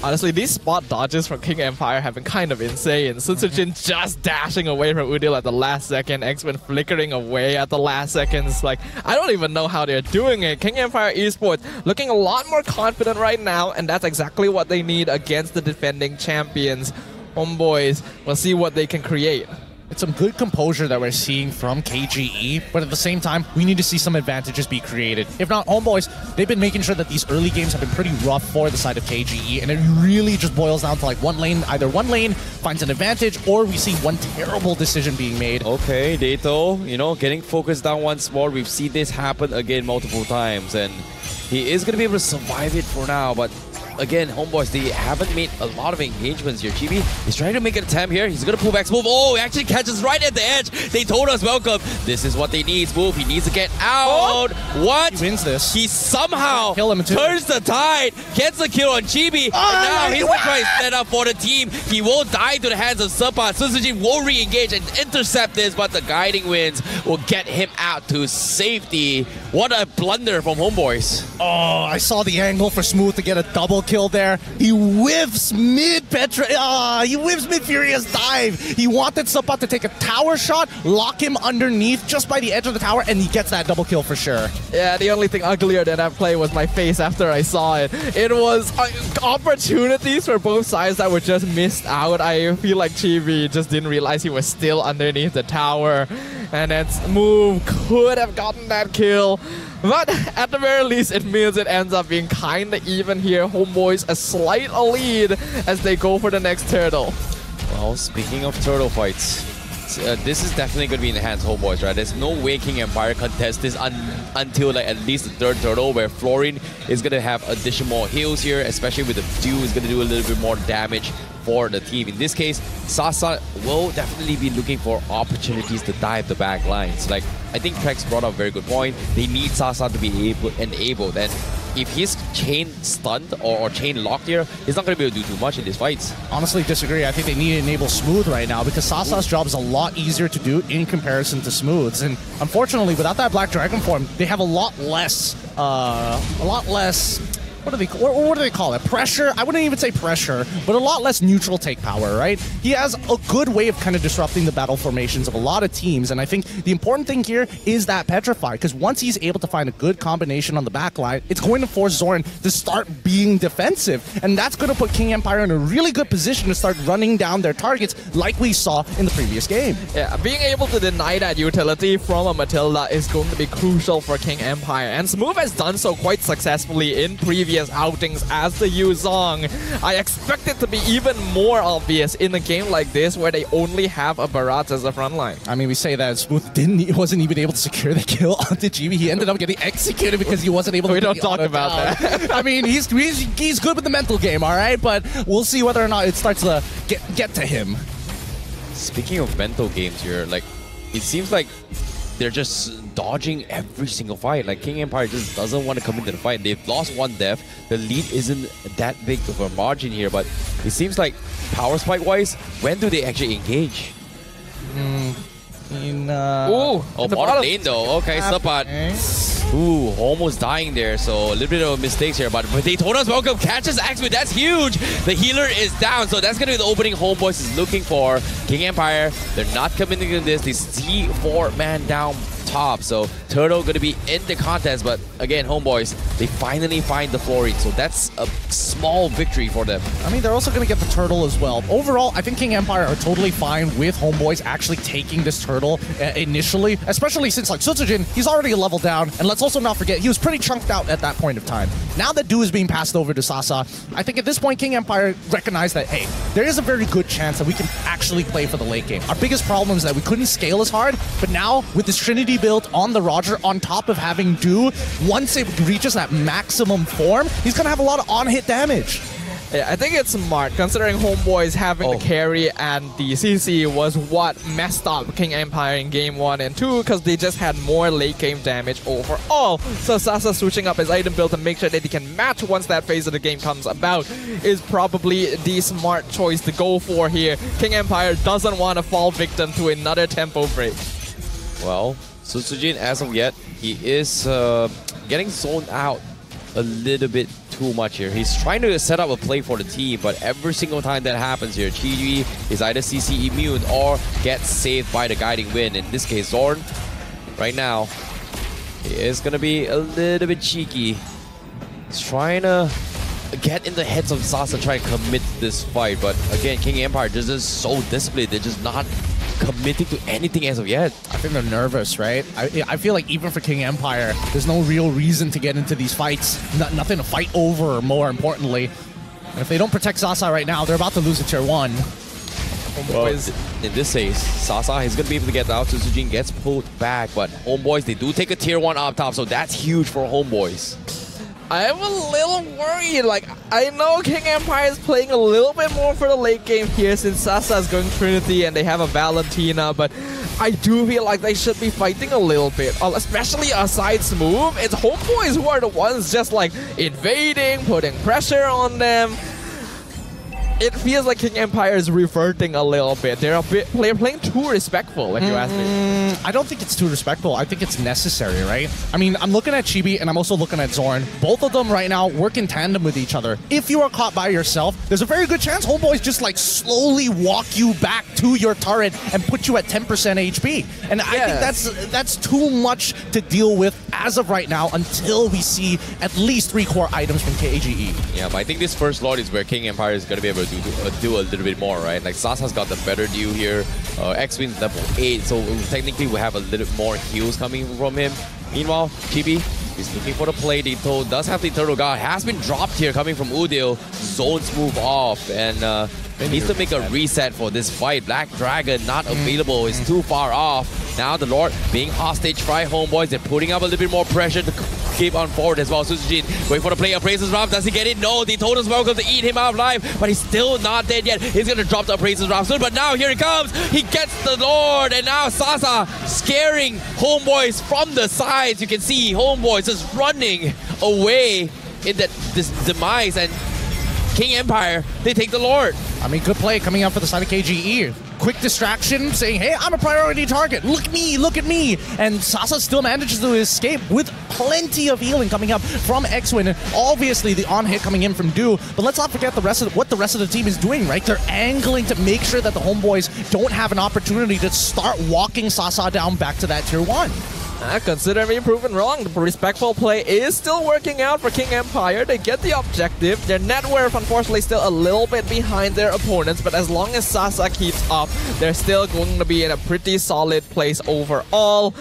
Honestly, these spot dodges from King Empire have been kind of insane. Sutsujin just dashing away from Udil at the last second, X-Men flickering away at the last seconds. Like, I don't even know how they're doing it. King Empire eSports looking a lot more confident right now, and that's exactly what they need against the defending champions. HomeBois, we'll see what they can create. It's some good composure that we're seeing from KGE, but at the same time, we need to see some advantages be created. If not, HomeBois, they've been making sure that these early games have been pretty rough for the side of KGE, and it really just boils down to like one lane, either one lane finds an advantage, or we see one terrible decision being made. Okay, Dato, you know, getting focused down once more. We've seen this happen again multiple times, and he is going to be able to survive it for now, but again, HomeBois, they haven't made a lot of engagements here. Chibi is trying to make an attempt here. He's going to pull back Smooth. Oh, he actually catches right at the edge. They told us welcome. This is what they need, Smooth. He needs to get out. What? He wins this. He somehow turns the tide, gets the kill on Chibi, and now he's going to try to set up for the team. He will die to the hands of Sapa. Sutsujin will re-engage and intercept this, but the guiding winds will get him out to safety. What a blunder from HomeBois. Oh, I saw the angle for Smooth to get a double kill there. He whiffs he whiffs mid Furious dive. He wanted Sapa to take a tower shot, lock him underneath just by the edge of the tower, and he gets that double kill for sure. Yeah, the only thing uglier than that play was my face after I saw it. It was opportunities for both sides that were just missed out. I feel like Chibi just didn't realize he was still underneath the tower, and that move could have gotten that kill. But at the very least, it means it ends up being kind of even here. HomeBois a slight lead as they go for the next turtle. Well, speaking of turtle fights, this is definitely going to be in the hands of HomeBois, right? There's no way King Empire contests this until like at least the third turtle, where Florin is going to have additional heals here, especially with the Dew is going to do a little bit more damage for the team. In this case, Sasa will definitely be looking for opportunities to dive the back lines. Like, I think Trex brought up a very good point. They need Sasa to be enabled, and if he's chain stunned or chain locked here, he's not going to be able to do too much in these fights. Honestly, disagree. I think they need to enable Smooth right now, because Sasa's job is a lot easier to do in comparison to Smooth's. And unfortunately, without that Black Dragon form, they have a lot less what do they call it? Pressure? I wouldn't even say pressure, but a lot less neutral take power, right? He has a good way of kind of disrupting the battle formations of a lot of teams, and I think the important thing here is that Petrify, because once he's able to find a good combination on the back line, it's going to force Zoran to start being defensive, and that's going to put King Empire in a really good position to start running down their targets like we saw in the previous game. Yeah, being able to deny that utility from a Matilda is going to be crucial for King Empire, and Smooth has done so quite successfully in previous outings as the Yuzong. I expect it to be even more obvious in a game like this where they only have a Barat as a frontline. I mean, we say that Smooth wasn't even able to secure the kill onto GB. He ended up getting executed because he wasn't able to. We don't talk about that. I mean, he's good with the mental game, all right, but we'll see whether or not it starts to get to him. Speaking of mental games here, like, it seems like they're just dodging every single fight. Like, King Empire just doesn't want to come into the fight. They've lost one death. The lead isn't that big of a margin here, but it seems like power spike wise, when do they actually engage? Oh, bottom lane though. Okay, Sapat. Ooh, almost dying there, so a little bit of mistakes here, but Daytona's welcome catches Axeman. That's huge. The healer is down, so that's going to be the opening HomeBois is looking for. King Empire, they're not committing to this. They see 4-man down top, so Turtle going to be in the contest, but again, HomeBois, they finally find the Florine, so that's a small victory for them. I mean, they're also going to get the Turtle as well. Overall, I think King Empire are totally fine with HomeBois actually taking this Turtle initially, especially since like Sutsujin, he's already a level down, and let's also not forget, he was pretty chunked out at that point of time. Now that Do is being passed over to Sasa, I think at this point, King Empire recognized that, hey, there is a very good chance that we can actually play for the late game. Our biggest problem is that we couldn't scale as hard, but now with this Trinity build on the Roger, on top of having Do, once it reaches that maximum form, he's going to have a lot of on-hit damage. Yeah, I think it's smart, considering HomeBois having the carry and the CC was what messed up King Empire in game 1 and 2, because they just had more late game damage overall. So Sasa switching up his item build to make sure that he can match once that phase of the game comes about is probably the smart choice to go for here. King Empire doesn't want to fall victim to another tempo break. Well, Sutsujin, as of yet, he is getting zoned out a little bit too much here. He's trying to set up a play for the team, but every single time that happens here, Chi is either CC immune or gets saved by the guiding wind. In this case, Zorn, right now, he is going to be a little bit cheeky. He's trying to get in the heads of Sasa, trying to commit to this fight, but again, King Empire just is so disciplined. They're just not committing to anything as of yet. I think they're nervous, right? I feel like even for King Empire, there's no real reason to get into these fights. Nothing to fight over, more importantly. And if they don't protect Sasa right now, they're about to lose a tier 1. Well, in this case, Sasa is going to be able to get out. Sutsujin gets pulled back, but HomeBois, they do take a tier 1 up top, so that's huge for HomeBois. I'm a little worried. Like, I know King Empire is playing a little bit more for the late game here since Sasa is going Trinity and they have a Valentina, but I do feel like they should be fighting a little bit, especially aside Smooth. It's HomeBois who are the ones just like invading, putting pressure on them. It feels like King Empire is reverting a little bit. They're playing too respectful, if you ask me. I don't think it's too respectful. I think it's necessary, right? I mean, I'm looking at Chibi and I'm also looking at Zorn. Both of them right now work in tandem with each other. If you are caught by yourself, there's a very good chance HomeBois just like slowly walk you back to your turret and put you at 10% HP. And I think that's too much to deal with as of right now until we see at least 3 core items from KGE. Yeah, but I think this first Lord is where King Empire is going to be able to do a little bit more, right? Like Sasa's got the better deal here. X-Win's level 8, so technically we have a little more heals coming from him. Meanwhile, Chibi is looking for the play. Dito does have the Turtle Guard. Has been dropped here coming from Udil. Zones move off and needs to make a reset for this fight. Black Dragon not available. Is too far off. Now the Lord being hostage by HomeBois. They're putting up a little bit more pressure to keep on forward as well. Sutsujin wait for the play. Appraiser's Wrath. Does he get it? No. Daytona's welcome to eat him out alive, but he's still not dead yet. He's going to drop the Appraiser's Wrath soon, but now here it comes. He gets the Lord, and now Sasa scaring HomeBois from the sides. You can see HomeBois just running away in this demise, and King Empire, they take the Lord. I mean, good play coming out for the side of KGE. Quick distraction, saying, hey, I'm a priority target. Look at me. And Sasa still manages to escape with plenty of healing coming up from X-Win. Obviously, the on-hit coming in from Do. But let's not forget what the rest of the team is doing, right? They're angling to make sure that the HomeBois don't have an opportunity to start walking Sasa down back to that tier 1. Consider me proven wrong. The respectful play is still working out for King Empire. They get the objective. Their net worth, unfortunately, still a little bit behind their opponents, but as long as Sasa keeps up, they're still going to be in a pretty solid place overall.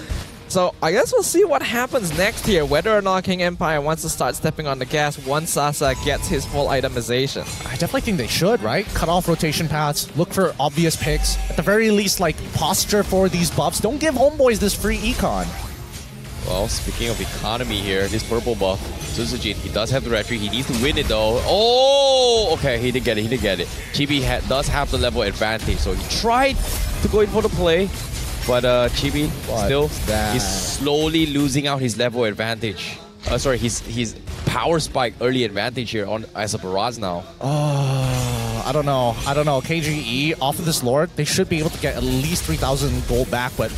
So I guess we'll see what happens next here, whether or not King Empire wants to start stepping on the gas once Sasa gets his full itemization. I definitely think they should, right? Cut off rotation paths, look for obvious picks. At the very least, like, posture for these buffs. Don't give HomeBois this free econ. Well, speaking of economy here, this purple buff, Sutsujin, he does have the retreat. He needs to win it though. Oh, okay, he did get it. Chibi does have the level advantage, so he tried to go in for the play, but Chibi still, he's slowly losing out his level advantage. Sorry, his power spike early advantage here on as a barrage now. I don't know. KGE off of this Lord, they should be able to get at least 3,000 gold back, but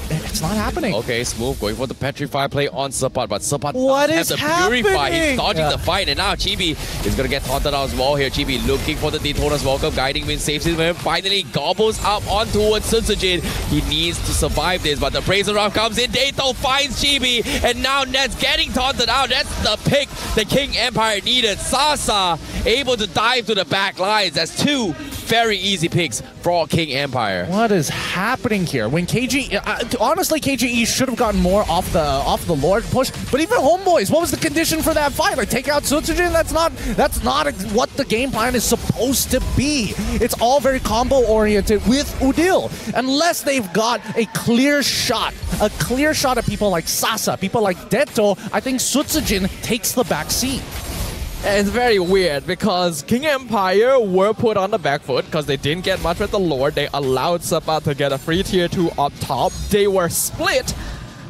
it's not happening. Okay, Smooth going for the Petrify play on Sapat, but Sapat What has is the Purify. He's happening? dodging the fight, and now Chibi is going to get taunted out as well here. Chibi looking for the Daytona's welcome, guiding Win saves him, finally gobbles up on towards Sunsujin. He needs to survive this, but the Brazen Round comes in. Dato finds Chibi, and now Net's getting taunted out. That's the pick the King Empire needed. Sasa able to dive to the back lines. That's two very easy picks for King Empire. What is happening here? When KG, honestly, KGE should have gotten more off the Lord push. But even HomeBois, what was the condition for that fight? Like take out Sutsujin? That's not what the game plan is supposed to be. It's all very combo oriented with Udil, unless they've got a clear shot at people like Sasa, people like Detto. I think Sutsujin takes the back seat. It's very weird because King Empire were put on the back foot because they didn't get much with the Lord. They allowed Sapat to get a free tier 2 up top. They were split,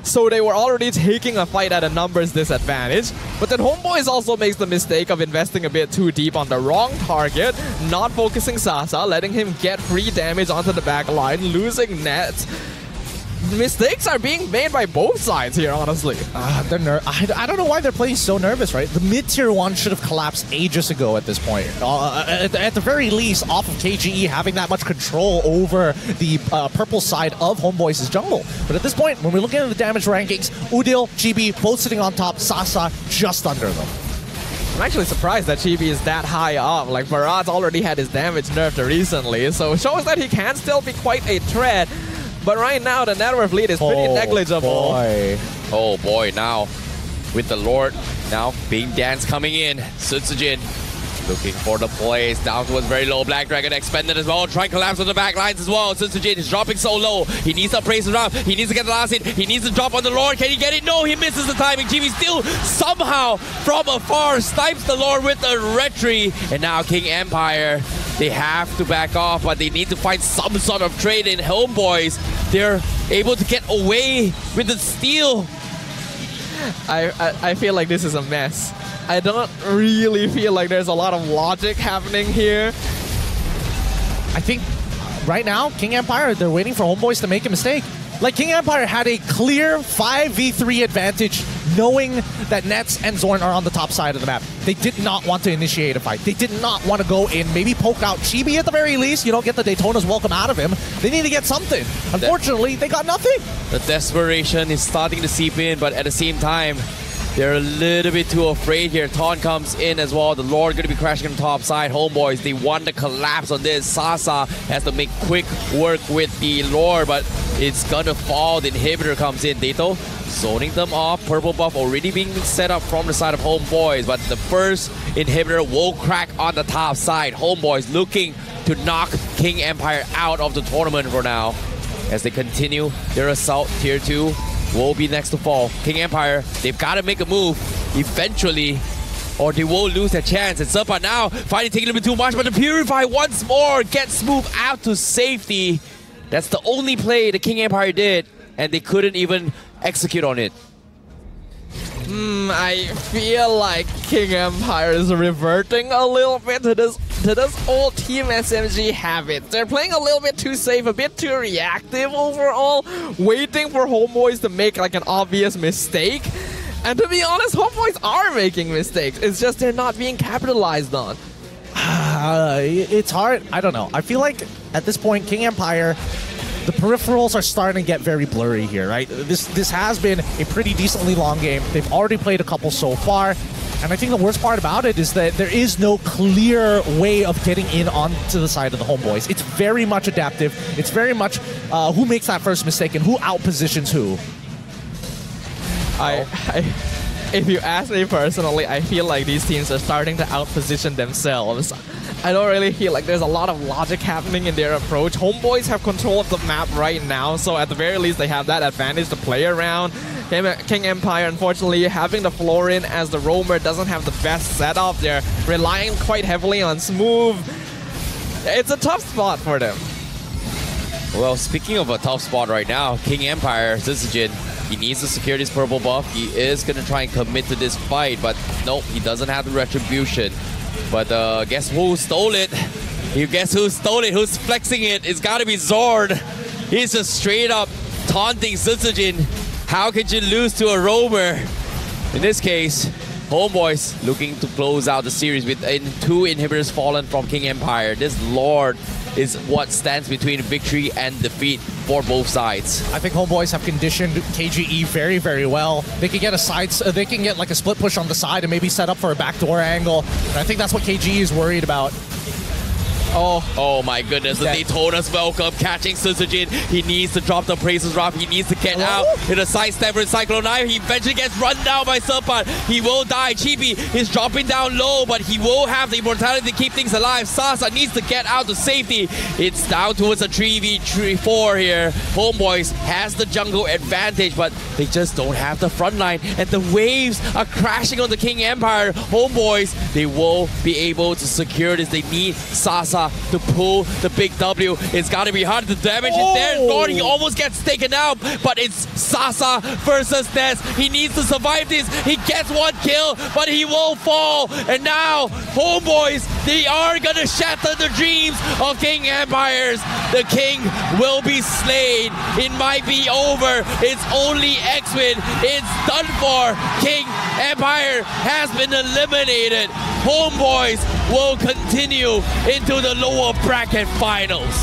so they were already taking a fight at a numbers disadvantage. But then HomeBois also makes the mistake of investing a bit too deep on the wrong target, not focusing Sasa, letting him get free damage onto the back line, losing Net. Mistakes are being made by both sides here, honestly. I don't know why they're playing so nervous, right? The mid-tier 1 should have collapsed ages ago at this point. At the very least, off of KGE having that much control over the purple side of HomeBois' jungle. But at this point, when we're looking at the damage rankings, Udil, Chibi, both sitting on top, Sasa just under them. I'm actually surprised that Chibi is that high up. Like, Marad's already had his damage nerfed recently, so it shows that he can still be quite a threat. But right now, the net worth lead is pretty negligible. Boy. Oh boy, now with the Lord now being danced coming in. Sutsujin looking for the plays down towards very low. Black Dragon expended as well, trying to collapse on the back lines as well. Sutsujin is dropping so low. He needs to praise around. He needs to get the last hit. He needs to drop on the Lord. Can he get it? No, he misses the timing. Jimmy still somehow from afar snipes the Lord with the retry. And now King Empire, they have to back off, but they need to find some sort of trade in HomeBois. They're able to get away with the steal. I feel like this is a mess. I don't really feel like there's a lot of logic happening here. I think right now, King Empire, they're waiting for HomeBois to make a mistake. Like, King Empire had a clear 5v3 advantage knowing that Nets and Zorn are on the top side of the map. They did not want to initiate a fight. They did not want to go in, maybe poke out Chibi at the very least. You don't get the Daytona's welcome out of him. They need to get something. Unfortunately, they got nothing. The desperation is starting to seep in, but at the same time, they're a little bit too afraid here. Taunt comes in as well. The Lord going to be crashing on the top side. HomeBois, they want to collapse on this. Sasa has to make quick work with the Lord, but it's going to fall. The inhibitor comes in. Dato zoning them off. Purple buff already being set up from the side of HomeBois, but the first inhibitor will crack on the top side. HomeBois looking to knock King Empire out of the tournament for now as they continue their assault. Tier 2 will be next to fall. King Empire, they've got to make a move eventually, or they will lose their chance. And Serpa now finally taking a little bit too much, but the Purify once more gets moved out to safety. That's the only play the King Empire did, and they couldn't even execute on it. I feel like King Empire is reverting a little bit to this old Team SMG habit. They're playing a little bit too safe, a bit too reactive overall, waiting for HomeBois to make like an obvious mistake. And to be honest, HomeBois are making mistakes. It's just they're not being capitalized on. It's hard. I don't know. I feel like at this point, King Empire, the peripherals are starting to get very blurry here, right? This has been a pretty decently long game. They've already played a couple so far. And I think the worst part about it is that there is no clear way of getting in onto the side of the HomeBois. It's very much adaptive. It's very much who makes that first mistake and who outpositions who. If you ask me personally, I feel like these teams are starting to outposition themselves. I don't really feel like there's a lot of logic happening in their approach. HomeBois have control of the map right now, so at the very least they have that advantage to play around. King Empire, unfortunately, having the Florin as the roamer doesn't have the best setup. They're relying quite heavily on Smooth. It's a tough spot for them. Well, speaking of a tough spot right now, King Empire, Sutsujin, he needs to secure this purple buff. He is going to try and commit to this fight, but nope, he doesn't have the retribution. But guess who stole it? You guess who stole it? Who's flexing it? It's got to be Zord. He's just straight up taunting Sutsujin. How could you lose to a roamer? In this case, HomeBois looking to close out the series with 2 inhibitors fallen from King Empire. This Lord is what stands between victory and defeat for both sides. I think HomeBois have conditioned KGE very, very well. They can get they can get like a split push on the side and maybe set up for a backdoor angle. And I think that's what KGE is worried about. Oh my goodness, the Daytona's welcome, catching Sutsujin. He needs to drop the Praises Rock. He needs to get out in a sidestep with Cyclone Knife. He eventually gets run down by Serpent. He will die. Chibi is dropping down low, but he will have the immortality to keep things alive. Sasa needs to get out to safety. It's down towards a 3v4 here. HomeBois has the jungle advantage, but they just don't have the front line. And the waves are crashing on the King Empire. HomeBois, they will be able to secure this. They need Sasa to pull the big W. It's got to be hard. The damage is there. God, he almost gets taken out, but it's Sasa versus Ness. He needs to survive this. He gets 1 kill, but he will fall. And now, HomeBois, they are going to shatter the dreams of King Empires. The King will be slain. It might be over. It's only X-Win. It's done for. King Empire has been eliminated. HomeBois will continue into the lower bracket finals.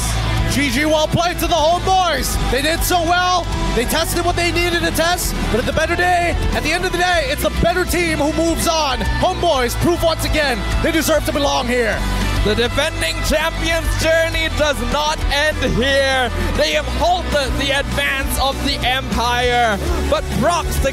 GG, well played to the HomeBois. They did so well. They tested what they needed to test, but at the end of the day, it's the better team who moves on. HomeBois prove once again they deserve to belong here. The defending champions' journey does not end here. They have halted the advance of the Empire, but Brox the